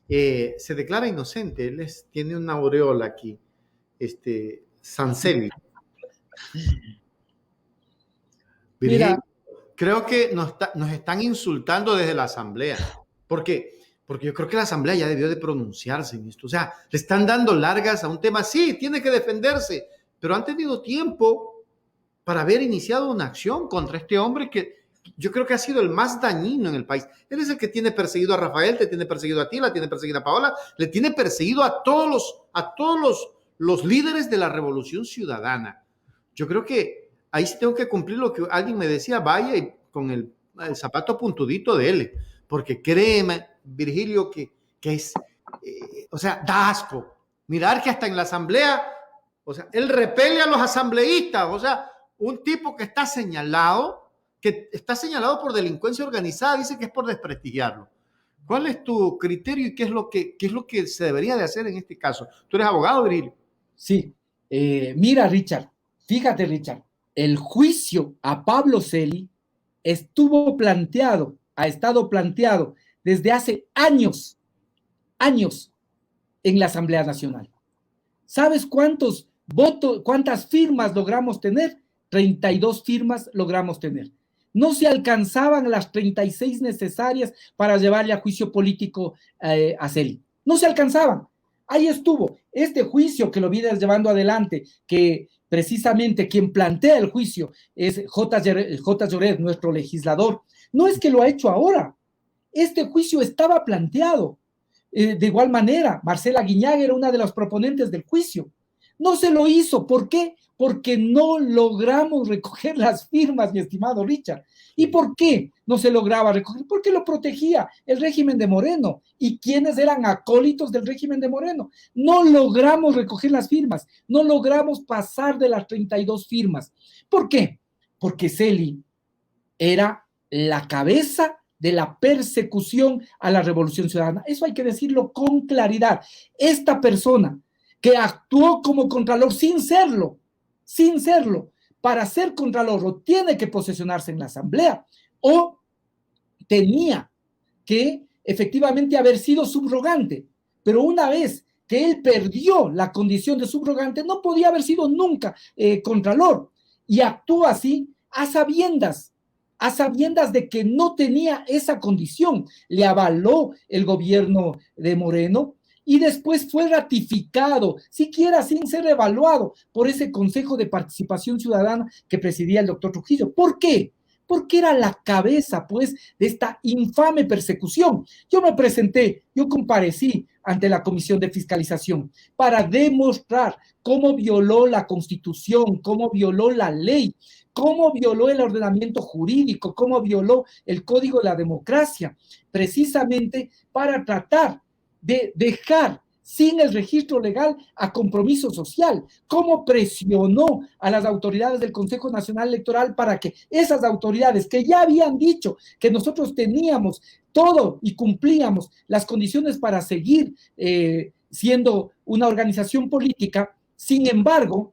se declara inocente, él tiene una aureola aquí, Sanceli. Mira, creo que nos están insultando desde la Asamblea. ¿Por qué? Porque yo creo que la Asamblea ya debió de pronunciarse en esto. O sea, le están dando largas a un tema. Sí, tiene que defenderse, pero han tenido tiempo para haber iniciado una acción contra este hombre que yo creo que ha sido el más dañino en el país. Él es el que tiene perseguido a Rafael, te tiene perseguido a ti, la tiene perseguido a Paola, le tiene perseguido a todos los líderes de la Revolución Ciudadana. Yo creo que ahí sí tengo que cumplir lo que alguien me decía, vaya y con el zapato puntudito de él, porque créeme, Virgilio, que es, o sea, da asco. Mirar que hasta en la asamblea, o sea, él repele a los asambleístas, o sea, un tipo que está señalado por delincuencia organizada, dice que es por desprestigiarlo. ¿Cuál es tu criterio y qué es lo que se debería de hacer en este caso? ¿Tú eres abogado, Virgilio? Sí, mira, Richard, fíjate, Richard, el juicio a Pablo Celi ha estado planteado desde hace años en la Asamblea Nacional. ¿Sabes cuántas firmas logramos tener? 32 firmas logramos tener. No se alcanzaban las 36 necesarias para llevarle a juicio político a Celi. No se alcanzaban. Ahí estuvo. Este juicio que lo vienes llevando adelante, que precisamente quien plantea el juicio es J. Lloret, nuestro legislador. No es que lo ha hecho ahora. Este juicio estaba planteado. De igual manera, Marcela Guiñaga era una de las proponentes del juicio. No se lo hizo. ¿Por qué? Porque no logramos recoger las firmas, mi estimado Richard. ¿Y por qué no se lograba recoger? Porque lo protegía el régimen de Moreno. ¿Y quiénes eran acólitos del régimen de Moreno? No logramos recoger las firmas. No logramos pasar de las 32 firmas. ¿Por qué? Porque Celi era la cabeza de la persecución a la Revolución Ciudadana. Eso hay que decirlo con claridad. Esta persona que actuó como contralor sin serlo, para ser contralor o tiene que posesionarse en la asamblea o tenía que efectivamente haber sido subrogante, pero una vez que él perdió la condición de subrogante no podía haber sido nunca contralor y actuó así a sabiendas de que no tenía esa condición. Le avaló el gobierno de Moreno y después fue ratificado, siquiera sin ser evaluado, por ese Consejo de Participación Ciudadana que presidía el doctor Trujillo. ¿Por qué? Porque era la cabeza, pues, de esta infame persecución. Yo comparecí ante la Comisión de Fiscalización para demostrar cómo violó la Constitución, cómo violó la ley, cómo violó el ordenamiento jurídico, cómo violó el Código de la Democracia, precisamente para tratar de dejar sin el registro legal a Compromiso Social, cómo presionó a las autoridades del Consejo Nacional Electoral para que esas autoridades que ya habían dicho que nosotros teníamos todo y cumplíamos las condiciones para seguir siendo una organización política, sin embargo,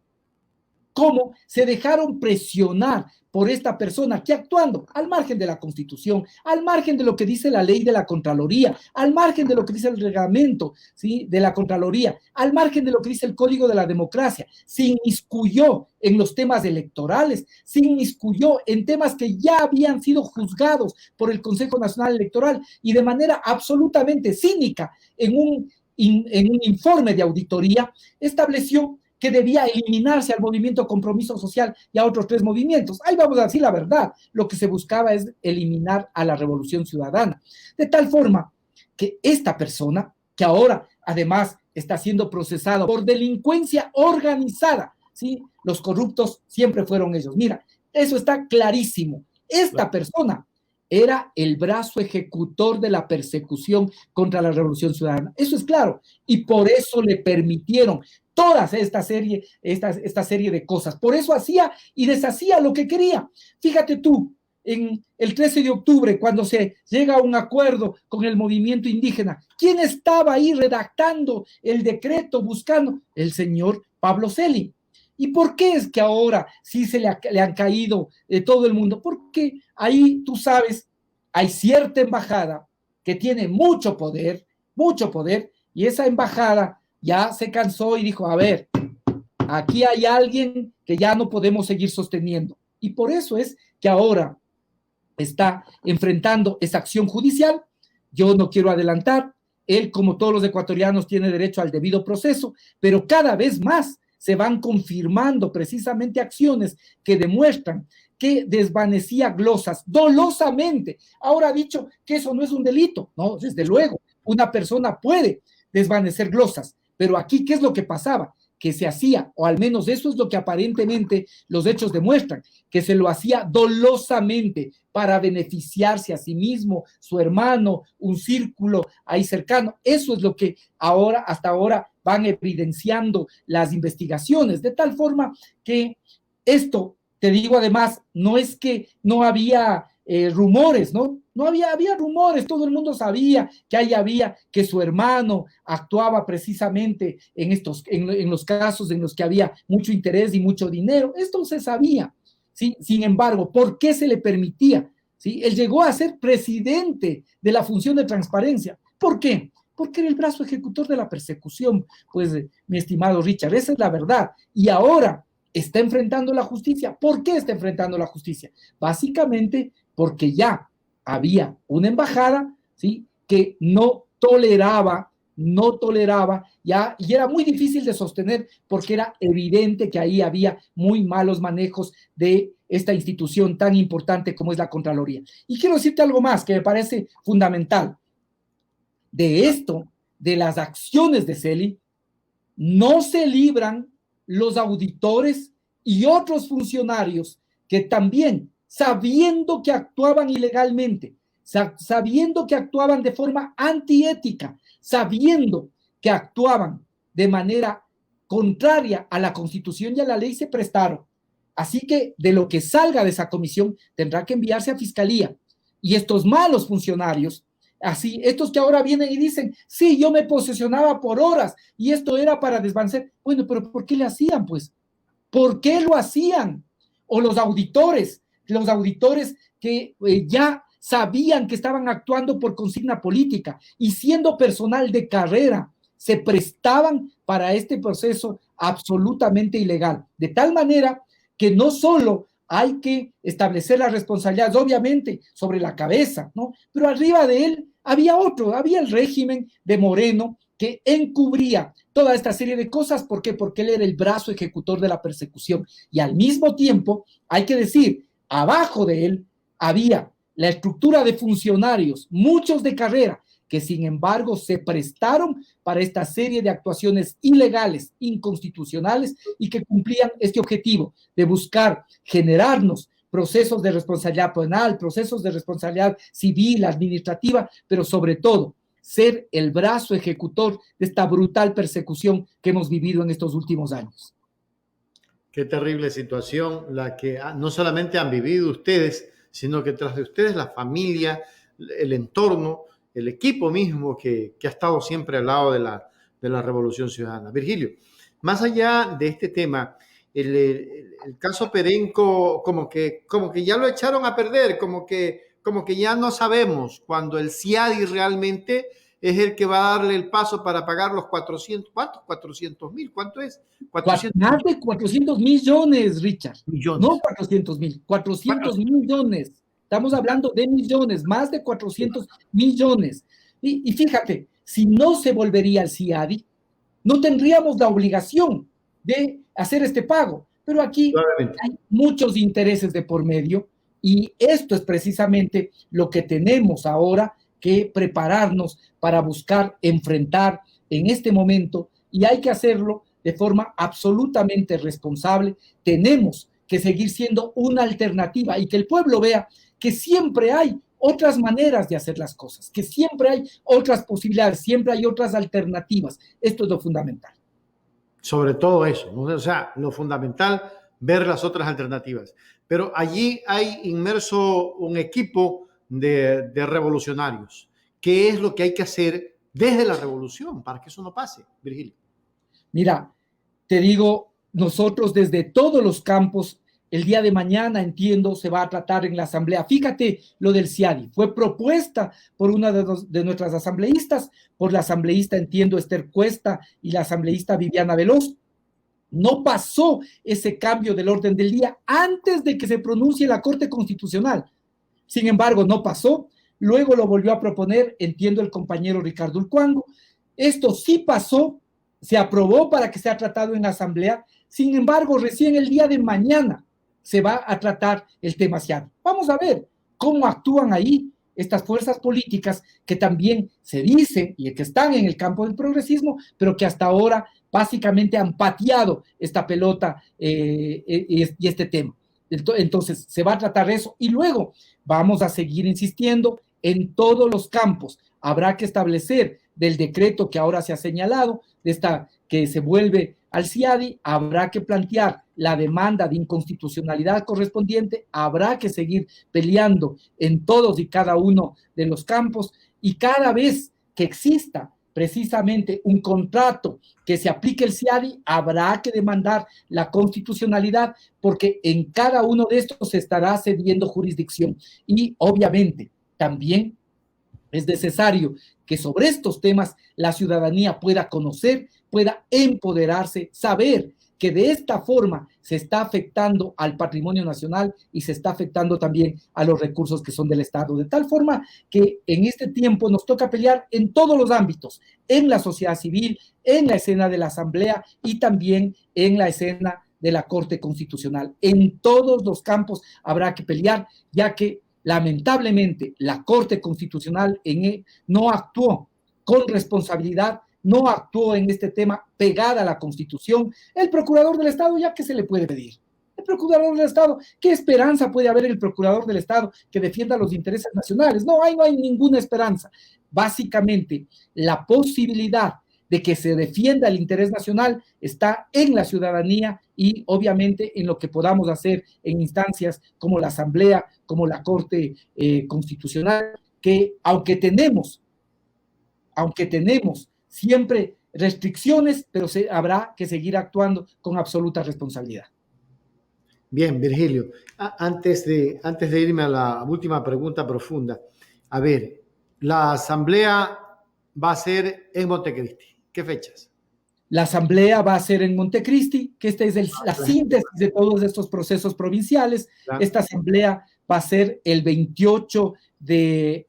cómo se dejaron presionar por esta persona que actuando al margen de la Constitución, al margen de lo que dice la ley de la Contraloría, al margen de lo que dice el reglamento, ¿sí?, de la Contraloría, al margen de lo que dice el Código de la Democracia, se inmiscuyó en los temas electorales, se inmiscuyó en temas que ya habían sido juzgados por el Consejo Nacional Electoral y de manera absolutamente cínica en un informe de auditoría estableció que debía eliminarse al movimiento Compromiso Social y a otros 3 movimientos. Ahí vamos a decir la verdad, lo que se buscaba es eliminar a la Revolución Ciudadana. De tal forma que esta persona, que ahora además está siendo procesada por delincuencia organizada, ¿sí? Los corruptos siempre fueron ellos. Mira, eso está clarísimo. Esta persona era el brazo ejecutor de la persecución contra la Revolución Ciudadana. Eso es claro. Y por eso le permitieron toda esta serie de cosas. Por eso hacía y deshacía lo que quería. Fíjate tú, en el 13 de octubre, cuando se llega a un acuerdo con el movimiento indígena, ¿quién estaba ahí redactando el decreto, buscando? El señor Pablo Celi. ¿Y por qué es que ahora sí le han caído todo el mundo? Porque ahí, tú sabes, hay cierta embajada que tiene mucho poder, y esa embajada ya se cansó y dijo, a ver, aquí hay alguien que ya no podemos seguir sosteniendo. Y por eso es que ahora está enfrentando esa acción judicial. Yo no quiero adelantar. Él, como todos los ecuatorianos, tiene derecho al debido proceso, pero cada vez más se van confirmando precisamente acciones que demuestran que desvanecía glosas dolosamente. Ahora ha dicho que eso no es un delito. No, desde luego, una persona puede desvanecer glosas, pero aquí, ¿qué es lo que pasaba? Que se hacía, o al menos eso es lo que aparentemente los hechos demuestran, que se lo hacía dolosamente para beneficiarse a sí mismo, su hermano, un círculo ahí cercano. Eso es lo que ahora, hasta ahora, van evidenciando las investigaciones, de tal forma que esto, te digo además, no es que no había rumores, ¿no? No había rumores, todo el mundo sabía que ahí había, que su hermano actuaba precisamente en los casos en los que había mucho interés y mucho dinero. Esto se sabía, ¿sí? Sin embargo, ¿por qué se le permitía? ¿Sí? Él llegó a ser presidente de la función de transparencia. ¿Por qué? Porque era el brazo ejecutor de la persecución, pues, mi estimado Richard, esa es la verdad. Y ahora está enfrentando la justicia. ¿Por qué está enfrentando la justicia? Básicamente porque ya había una embajada, ¿sí?, que no toleraba, ya, y era muy difícil de sostener porque era evidente que ahí había muy malos manejos de esta institución tan importante como es la Contraloría. Y quiero decirte algo más que me parece fundamental. De esto, de las acciones de Celi, no se libran los auditores y otros funcionarios que también, sabiendo que actuaban ilegalmente, sabiendo que actuaban de forma antiética, sabiendo que actuaban de manera contraria a la Constitución y a la ley, se prestaron. Así que de lo que salga de esa comisión tendrá que enviarse a Fiscalía. Y estos malos funcionarios, así, estos que ahora vienen y dicen, sí, yo me posesionaba por horas y esto era para desvanecer. Bueno, pero ¿por qué le hacían, pues? ¿Por qué lo hacían? O los auditores que ya sabían que estaban actuando por consigna política y siendo personal de carrera, se prestaban para este proceso absolutamente ilegal. De tal manera que no solo hay que establecer las responsabilidades, obviamente, sobre la cabeza, ¿no? Pero arriba de él había el régimen de Moreno que encubría toda esta serie de cosas. ¿Por qué? Porque él era el brazo ejecutor de la persecución. Y al mismo tiempo, hay que decir, abajo de él había la estructura de funcionarios, muchos de carrera, que sin embargo se prestaron para esta serie de actuaciones ilegales, inconstitucionales, y que cumplían este objetivo de buscar generarnos procesos de responsabilidad penal, procesos de responsabilidad civil, administrativa, pero sobre todo ser el brazo ejecutor de esta brutal persecución que hemos vivido en estos últimos años. Qué terrible situación la que no solamente han vivido ustedes, sino que tras de ustedes la familia, el entorno, el equipo mismo que ha estado siempre al lado de la Revolución Ciudadana. Virgilio, más allá de este tema, el caso Perenco como que ya lo echaron a perder, como que ya no sabemos cuando el CIADI realmente es el que va a darle el paso para pagar los 400, ¿cuántos? 400,000, ¿cuánto es? 400, más de 400 millones, Richard. millones. No 400,000, 400 millones. Estamos hablando de millones, más de 400 millones. Y fíjate, si no se volvería al CIADI, no tendríamos la obligación de hacer este pago. Pero aquí hay muchos intereses de por medio y esto es precisamente lo que tenemos ahora que prepararnos para buscar enfrentar en este momento, y hay que hacerlo de forma absolutamente responsable. Tenemos que seguir siendo una alternativa y que el pueblo vea que siempre hay otras maneras de hacer las cosas, que siempre hay otras posibilidades, siempre hay otras alternativas. Esto es lo fundamental. Sobre todo eso, ¿no? O sea, lo fundamental, ver las otras alternativas. Pero allí hay inmerso un equipo de revolucionarios. ¿Qué es lo que hay que hacer desde la revolución para que eso no pase, Virgilio? Mira, te digo, nosotros desde todos los campos, el día de mañana, entiendo, se va a tratar en la asamblea. Fíjate lo del CIADI. Fue propuesta por una de nuestras asambleístas, por la asambleísta, entiendo, Esther Cuesta, y la asambleísta Viviana Veloz. No pasó ese cambio del orden del día antes de que se pronuncie la Corte Constitucional. sin embargo no pasó, luego lo volvió a proponer, entiendo, el compañero Ricardo Ulcuango, esto sí pasó, se aprobó para que sea tratado en la Asamblea, sin embargo recién el día de mañana se va a tratar el tema CIADI. Vamos a ver cómo actúan ahí estas fuerzas políticas que también se dicen y que están en el campo del progresismo, pero que hasta ahora básicamente han pateado esta pelota y este tema. Entonces, se va a tratar eso y luego vamos a seguir insistiendo en todos los campos. Habrá que establecer del decreto que ahora se ha señalado, de esta que se vuelve al CIADI, habrá que plantear la demanda de inconstitucionalidad correspondiente, habrá que seguir peleando en todos y cada uno de los campos y cada vez que exista precisamente un contrato que se aplique el CIADI, habrá que demandar la constitucionalidad porque en cada uno de estos se estará cediendo jurisdicción y obviamente también es necesario que sobre estos temas la ciudadanía pueda conocer, pueda empoderarse, saber que de esta forma se está afectando al patrimonio nacional y se está afectando también a los recursos que son del Estado, de tal forma que en este tiempo nos toca pelear en todos los ámbitos, en la sociedad civil, en la escena de la Asamblea y también en la escena de la Corte Constitucional. En todos los campos habrá que pelear, ya que lamentablemente la Corte Constitucional no actuó con responsabilidad, no actuó en este tema pegada a la Constitución. El Procurador del Estado, ¿ya qué se le puede pedir? El Procurador del Estado, ¿qué esperanza puede haber el Procurador del Estado que defienda los intereses nacionales? No hay ninguna esperanza. Básicamente, la posibilidad de que se defienda el interés nacional está en la ciudadanía y obviamente en lo que podamos hacer en instancias como la Asamblea, como la Corte Constitucional, que aunque tenemos siempre restricciones, pero habrá que seguir actuando con absoluta responsabilidad. Bien, Virgilio, antes de irme a la última pregunta profunda, a ver, la Asamblea va a ser en Montecristi. ¿Qué fechas? La Asamblea va a ser en Montecristi, que esta es la síntesis de todos estos procesos provinciales. Claro. Esta Asamblea va a ser el 28 de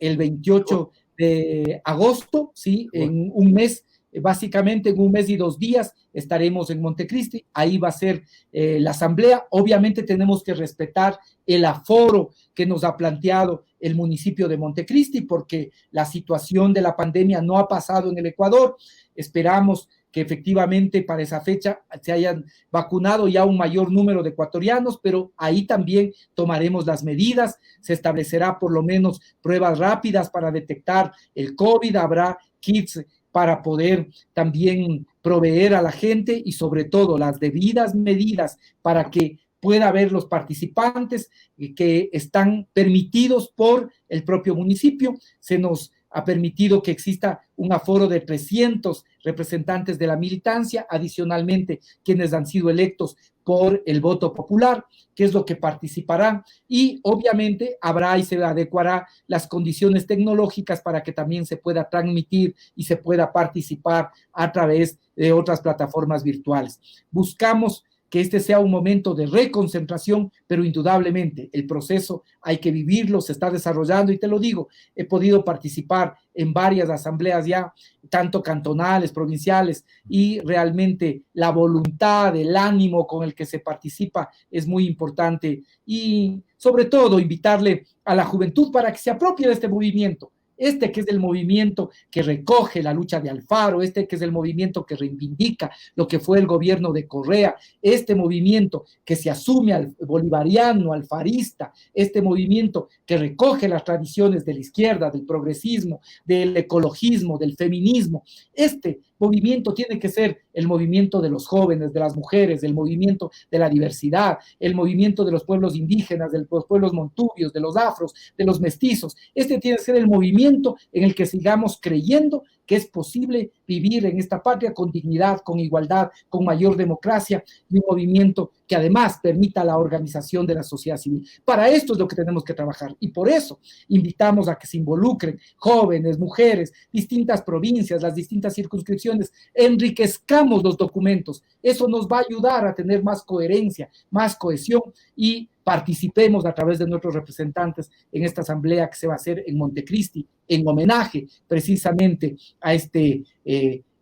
agosto, ¿sí? En un mes, básicamente en un mes y 2 días estaremos en Montecristi. Ahí va a ser la Asamblea. Obviamente tenemos que respetar el aforo que nos ha planteado el municipio de Montecristi, porque la situación de la pandemia no ha pasado en el Ecuador. Esperamos que efectivamente para esa fecha se hayan vacunado ya un mayor número de ecuatorianos, pero ahí también tomaremos las medidas, se establecerá por lo menos pruebas rápidas para detectar el COVID, habrá kits para poder también proveer a la gente y sobre todo las debidas medidas para que pueda haber los participantes que están permitidos por el propio municipio. Se nos ha permitido que exista un aforo de 300 representantes de la militancia, adicionalmente quienes han sido electos por el voto popular, que es lo que participará, y obviamente habrá y se adecuará las condiciones tecnológicas para que también se pueda transmitir y se pueda participar a través de otras plataformas virtuales. Buscamos que este sea un momento de reconcentración, pero indudablemente el proceso hay que vivirlo, se está desarrollando y te lo digo, he podido participar en varias asambleas ya, tanto cantonales, provinciales, y realmente la voluntad, el ánimo con el que se participa es muy importante y sobre todo invitarle a la juventud para que se apropie de este movimiento. Este que es el movimiento que recoge la lucha de Alfaro, este que es el movimiento que reivindica lo que fue el gobierno de Correa, este movimiento que se asume al bolivariano, alfarista, este movimiento que recoge las tradiciones de la izquierda, del progresismo, del ecologismo, del feminismo. Este movimiento tiene que ser el movimiento de los jóvenes, de las mujeres, el movimiento de la diversidad, el movimiento de los pueblos indígenas, de los pueblos montubios, de los afros, de los mestizos. Este tiene que ser el movimiento en el que sigamos creyendo que es posible vivir en esta patria con dignidad, con igualdad, con mayor democracia y un movimiento que además permita la organización de la sociedad civil. Para esto es lo que tenemos que trabajar y por eso invitamos a que se involucren jóvenes, mujeres, distintas provincias, las distintas circunscripciones, enriquezcamos los documentos. Eso nos va a ayudar a tener más coherencia, más cohesión y participemos a través de nuestros representantes en esta asamblea que se va a hacer en Montecristi, en homenaje precisamente a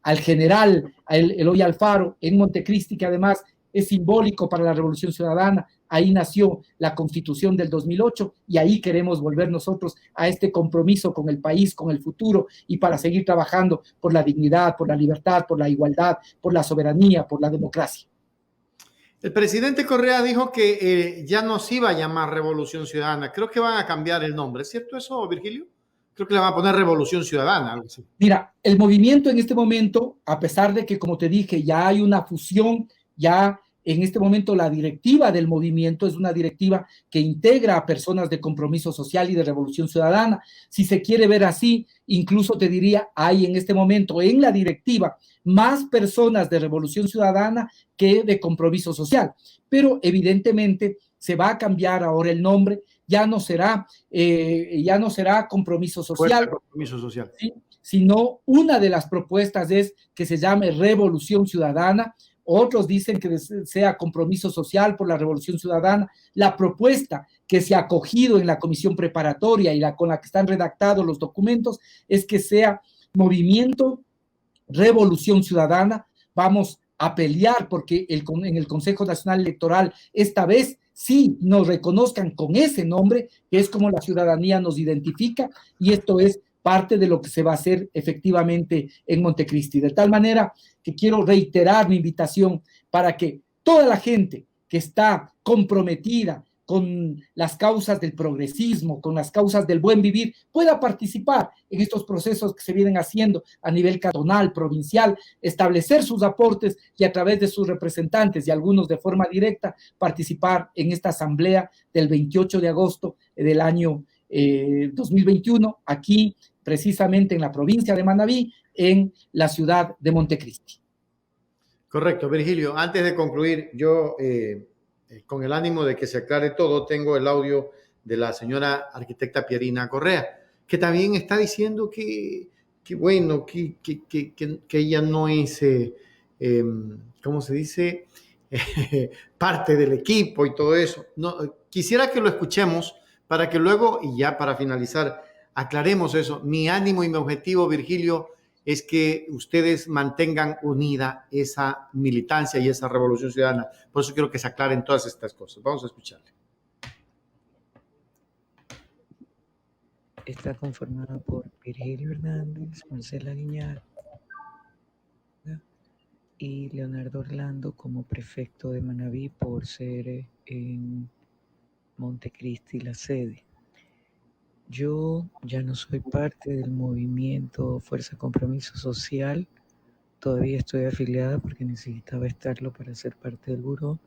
al general Eloy Alfaro en Montecristi, que además es simbólico para la Revolución Ciudadana. Ahí nació la Constitución del 2008 y ahí queremos volver nosotros a este compromiso con el país, con el futuro y para seguir trabajando por la dignidad, por la libertad, por la igualdad, por la soberanía, por la democracia. El presidente Correa dijo que ya no se iba a llamar Revolución Ciudadana. Creo que van a cambiar el nombre. ¿Es cierto eso, Virgilio? Creo que le van a poner Revolución Ciudadana, algo así. Mira, el movimiento en este momento, a pesar de que, como te dije, ya hay una fusión, ya en este momento la directiva del movimiento es una directiva que integra a personas de compromiso social y de revolución ciudadana. Si se quiere ver así, incluso te diría, hay en este momento en la directiva más personas de revolución ciudadana que de compromiso social. Pero evidentemente se va a cambiar ahora el nombre, ya no será compromiso social. Compromiso social. ¿Sí? Sino una de las propuestas es que se llame Revolución Ciudadana. Otros dicen que sea compromiso social por la Revolución Ciudadana. La propuesta que se ha acogido en la comisión preparatoria y con la que están redactados los documentos es que sea Movimiento Revolución Ciudadana. Vamos a pelear porque en el Consejo Nacional Electoral esta vez sí nos reconozcan con ese nombre, que es como la ciudadanía nos identifica, y esto es parte de lo que se va a hacer efectivamente en Montecristi. De tal manera que quiero reiterar mi invitación para que toda la gente que está comprometida con las causas del progresismo, con las causas del buen vivir, pueda participar en estos procesos que se vienen haciendo a nivel cantonal, provincial, establecer sus aportes y a través de sus representantes y algunos de forma directa participar en esta asamblea del 28 de agosto del año 2021, aquí precisamente en la provincia de Manabí, en la ciudad de Montecristi. Correcto, Virgilio. Antes de concluir, yo, con el ánimo de que se aclare todo, tengo el audio de la señora arquitecta Pierina Correa, que también está diciendo que ella no es, ¿cómo se dice? Parte del equipo y todo eso. No, quisiera que lo escuchemos para que luego, y ya para finalizar, aclaremos eso. Mi ánimo y mi objetivo, Virgilio, es que ustedes mantengan unida esa militancia y esa revolución ciudadana. Por eso quiero que se aclaren todas estas cosas. Vamos a escucharle. Está conformada por Virgilio Hernández, Marcela Guiñaga y Leonardo Orlando como prefecto de Manabí por ser en Montecristi la sede. Yo ya no soy parte del movimiento Fuerza Compromiso Social, todavía estoy afiliada porque necesitaba estarlo para ser parte del buró,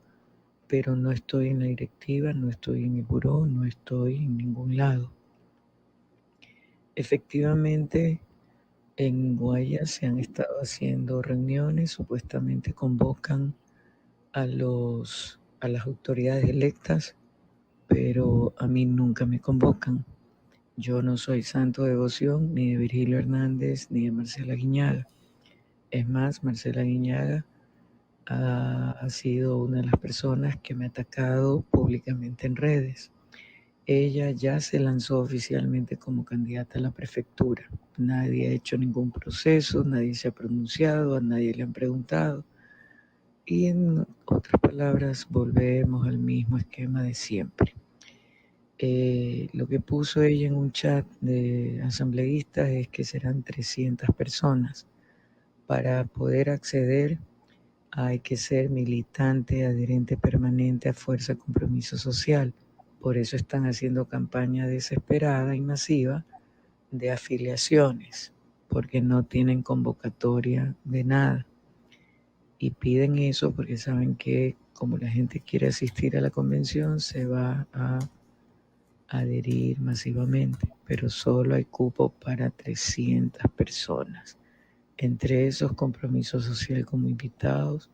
pero no estoy en la directiva, no estoy en el buró, no estoy en ningún lado. Efectivamente, en Guayas se han estado haciendo reuniones, supuestamente convocan a las autoridades electas, pero a mí nunca me convocan. Yo no soy santo de devoción ni de Virgilio Hernández ni de Marcela Guiñaga. Es más, Marcela Guiñaga ha sido una de las personas que me ha atacado públicamente en redes. Ella ya se lanzó oficialmente como candidata a la prefectura. Nadie ha hecho ningún proceso, nadie se ha pronunciado, a nadie le han preguntado. Y en otras palabras, volvemos al mismo esquema de siempre. Lo que puso ella en un chat de asambleístas es que serán 300 personas. Para poder acceder hay que ser militante, adherente permanente a Fuerza Compromiso Social. Por eso están haciendo campaña desesperada y masiva de afiliaciones, porque no tienen convocatoria de nada. Y piden eso porque saben que como la gente quiere asistir a la convención, se va a adherir masivamente, pero solo hay cupo para 300 personas. Entre esos, Compromiso Social como invitados,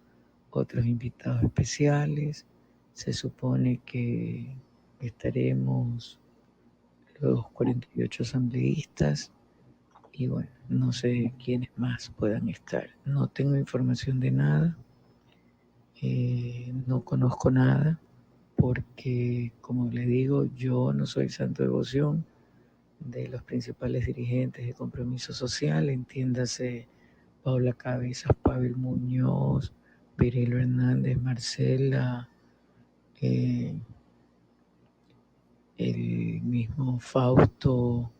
otros invitados especiales. Se supone que estaremos los 48 asambleístas y bueno, no sé quiénes más puedan estar. No tengo información de nada, no conozco nada porque, como le digo, yo no soy santo devoción de los principales dirigentes de Compromiso Social, entiéndase Paula Cabezas, Pavel Muñoz, Virilo Hernández, Marcela, el mismo Fausto,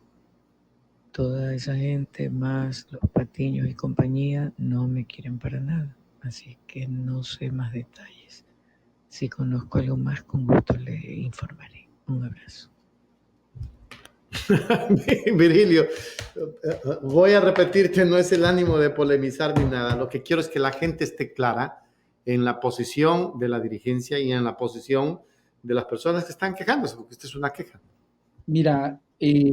toda esa gente, más los Patiños y compañía, no me quieren para nada. Así que no sé más detalles. Si conozco algo más, con gusto le informaré. Un abrazo. Virgilio, voy a repetirte, no es el ánimo de polemizar ni nada. Lo que quiero es que la gente esté clara en la posición de la dirigencia y en la posición de las personas que están quejándose, porque esta es una queja. Mira,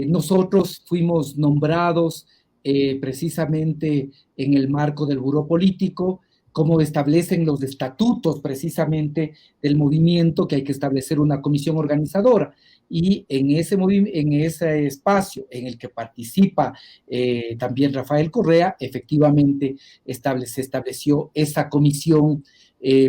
nosotros fuimos nombrados precisamente en el marco del Buró Político, como establecen los estatutos precisamente del movimiento, que hay que establecer una comisión organizadora. Y en ese espacio en el que participa también Rafael Correa, efectivamente se estableció esa comisión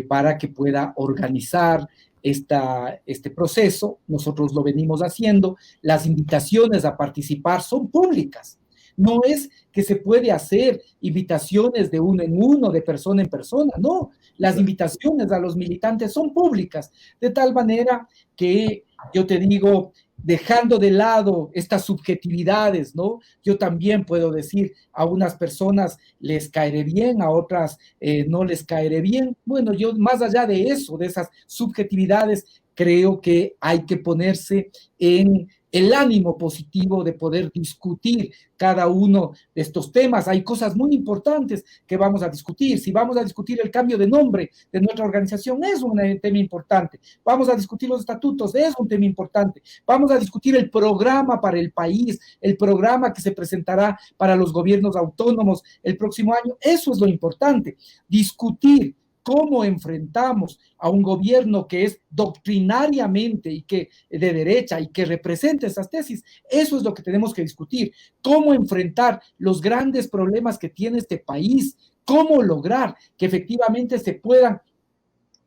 para que pueda organizar este proceso. Nosotros lo venimos haciendo. Las invitaciones a participar son públicas. No es que se puede hacer invitaciones de uno en uno, de persona en persona, no. Las invitaciones a los militantes son públicas, de tal manera que yo te digo, dejando de lado estas subjetividades, ¿no? Yo también puedo decir, a unas personas les caeré bien, a otras no les caeré bien. Bueno, yo más allá de eso, de esas subjetividades, creo que hay que ponerse en el ánimo positivo de poder discutir cada uno de estos temas. Hay cosas muy importantes que vamos a discutir. Si vamos a discutir el cambio de nombre de nuestra organización, es un tema importante. Vamos a discutir los estatutos, es un tema importante. Vamos a discutir el programa para el país, el programa que se presentará para los gobiernos autónomos el próximo año. Eso es lo importante. Discutir cómo enfrentamos a un gobierno que es doctrinariamente y que de derecha y que representa esas tesis. Eso es lo que tenemos que discutir. Cómo enfrentar los grandes problemas que tiene este país, cómo lograr que efectivamente se puedan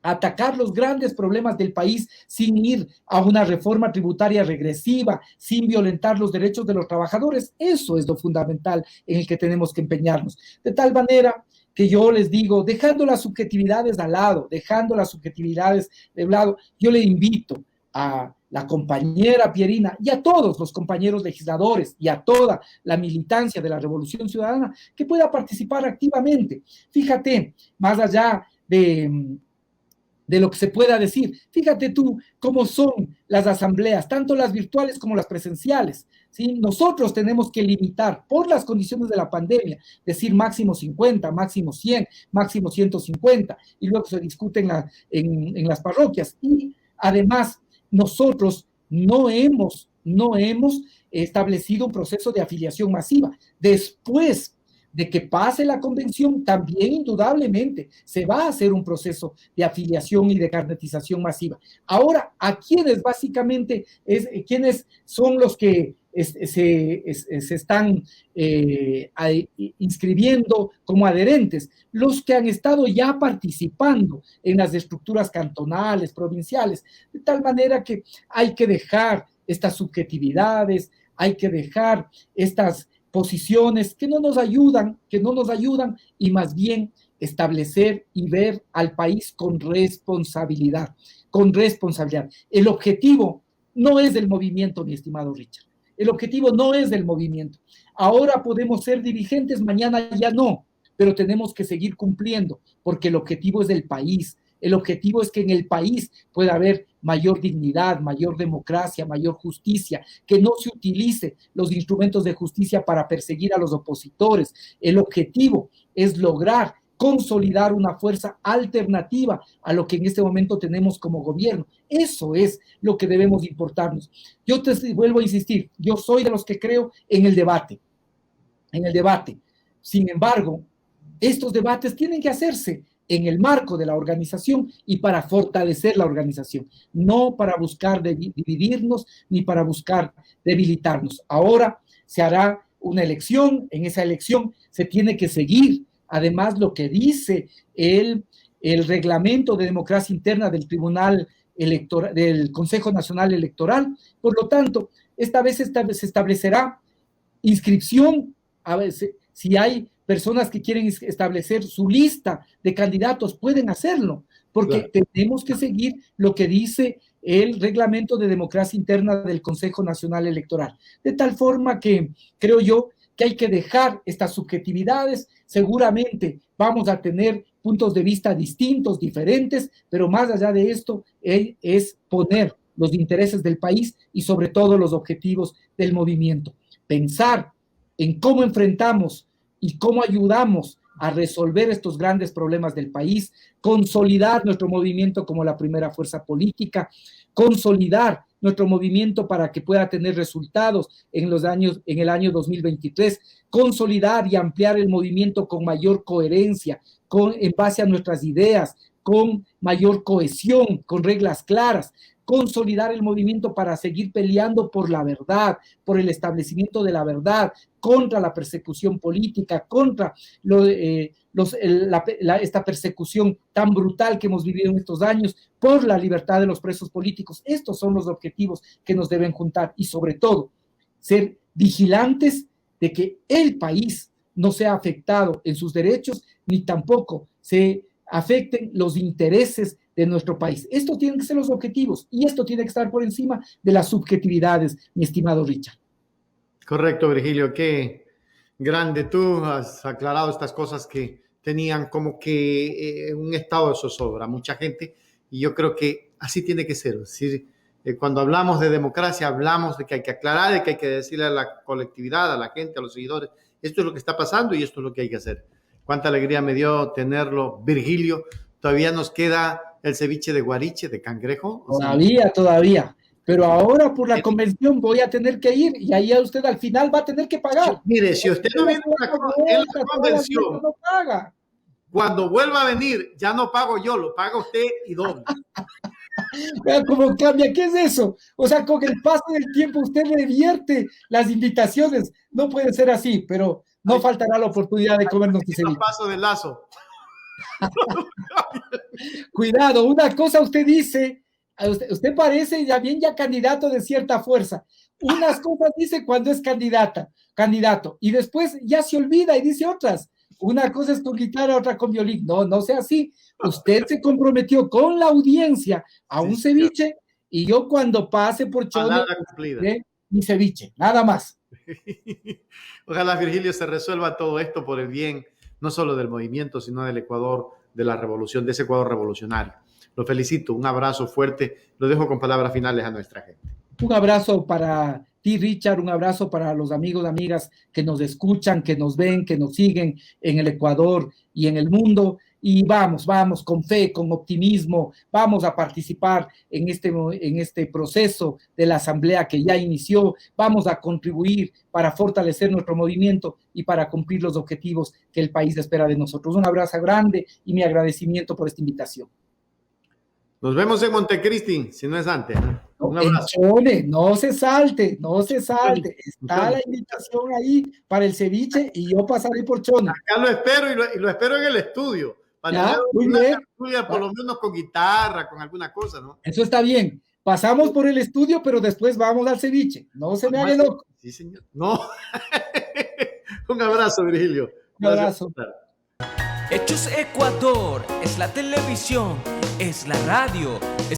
atacar los grandes problemas del país sin ir a una reforma tributaria regresiva, sin violentar los derechos de los trabajadores. Eso es lo fundamental en el que tenemos que empeñarnos. De tal manera que yo les digo, dejando las subjetividades de lado, yo le invito a la compañera Pierina y a todos los compañeros legisladores y a toda la militancia de la Revolución Ciudadana que pueda participar activamente. Fíjate, más allá de lo que se pueda decir. Fíjate tú cómo son las asambleas, tanto las virtuales como las presenciales, ¿sí? Nosotros tenemos que limitar, por las condiciones de la pandemia, decir máximo 50, máximo 100, máximo 150, y luego se discute en las parroquias. Y además, nosotros no hemos establecido un proceso de afiliación masiva. Después de que pase la convención, también indudablemente se va a hacer un proceso de afiliación y de carnetización masiva. Ahora, ¿a quiénes básicamente quiénes son los que se están inscribiendo como adherentes? Los que han estado ya participando en las estructuras cantonales, provinciales, de tal manera que hay que dejar estas subjetividades, hay que dejar estas posiciones que no nos ayudan y más bien establecer y ver al país con responsabilidad. El objetivo no es del movimiento, mi estimado Richard. El objetivo no es del movimiento. Ahora podemos ser dirigentes, mañana ya no, pero tenemos que seguir cumpliendo porque el objetivo es del país. El objetivo es que en el país pueda haber mayor dignidad, mayor democracia, mayor justicia, que no se utilice los instrumentos de justicia para perseguir a los opositores. El objetivo es lograr consolidar una fuerza alternativa a lo que en este momento tenemos como gobierno. Eso es lo que debemos importarnos. Yo te vuelvo a insistir, yo soy de los que creo en el debate. Sin embargo, estos debates tienen que hacerse en el marco de la organización y para fortalecer la organización, no para buscar dividirnos ni para buscar debilitarnos. Ahora se hará una elección, en esa elección se tiene que seguir, además, lo que dice el reglamento de democracia interna del Tribunal Electoral, del Consejo Nacional Electoral. Por lo tanto, esta vez se establecerá inscripción, a veces, si hay personas que quieren establecer su lista de candidatos, pueden hacerlo, porque claro, tenemos que seguir lo que dice el reglamento de democracia interna del Consejo Nacional Electoral. De tal forma que creo yo que hay que dejar estas subjetividades. Seguramente vamos a tener puntos de vista distintos, diferentes, pero más allá de esto es poner los intereses del país y sobre todo los objetivos del movimiento. Pensar en cómo enfrentamos y cómo ayudamos a resolver estos grandes problemas del país, consolidar nuestro movimiento como la primera fuerza política, consolidar nuestro movimiento para que pueda tener resultados en el año 2023, consolidar y ampliar el movimiento con mayor coherencia, en base a nuestras ideas, con mayor cohesión, con reglas claras, consolidar el movimiento para seguir peleando por la verdad, por el establecimiento de la verdad, contra la persecución política, contra esta persecución tan brutal que hemos vivido en estos años, por la libertad de los presos políticos. Estos son los objetivos que nos deben juntar y sobre todo ser vigilantes de que el país no sea afectado en sus derechos ni tampoco se afecten los intereses de nuestro país. Estos tienen que ser los objetivos y esto tiene que estar por encima de las subjetividades, mi estimado Richard. Correcto, Virgilio, qué grande. Tú has aclarado estas cosas que tenían como que un estado de zozobra mucha gente, y yo creo que así tiene que ser. Es decir, cuando hablamos de democracia, hablamos de que hay que aclarar, de que hay que decirle a la colectividad, a la gente, a los seguidores, esto es lo que está pasando y esto es lo que hay que hacer. Cuánta alegría me dio tenerlo, Virgilio. Todavía nos queda el ceviche de guariche, de cangrejo. Todavía. Pero ahora por la convención voy a tener que ir y ahí usted al final va a tener que pagar. Mire, si usted no viene en la convención, no paga. Cuando vuelva a venir, ya no pago yo, lo paga usted y doble. Vea cómo cambia, ¿qué es eso? O sea, con el paso del tiempo usted revierte las invitaciones. No puede ser así, pero no faltará la oportunidad de comernos ese ceviche. Paso de lazo. Cuidado, una cosa usted dice, usted parece ya candidato de cierta fuerza. Unas cosas dice cuando es candidato, y después ya se olvida y dice otras. Una cosa es con guitarra, otra con violín. No sea así. Usted se comprometió con la audiencia a un ceviche y yo cuando pase por Chono, mi ceviche, nada más. Ojalá, Virgilio, se resuelva todo esto por el bien, no solo del movimiento, sino del Ecuador, de la revolución, de ese Ecuador revolucionario. Lo felicito, un abrazo fuerte. Lo dejo con palabras finales a nuestra gente. Un abrazo para ti, Richard, un abrazo para los amigos, amigas que nos escuchan, que nos ven, que nos siguen en el Ecuador y en el mundo. Y vamos con fe, con optimismo, vamos a participar en este proceso de la asamblea que ya inició, vamos a contribuir para fortalecer nuestro movimiento y para cumplir los objetivos que el país espera de nosotros. Un abrazo grande y mi agradecimiento por esta invitación. Nos vemos en Montecristi, si no es antes. Un abrazo. Chole, no se salte. Está la invitación ahí para el ceviche y yo pasaré por Chone. Acá lo espero y lo espero en el estudio. Para tener por lo menos con guitarra, con alguna cosa, ¿no? Eso está bien. Pasamos por el estudio, pero después vamos al ceviche. No se me haga loco. Sí, señor. No. Un abrazo, Virgilio. Un abrazo. Hechos Ecuador es la televisión, es la radio.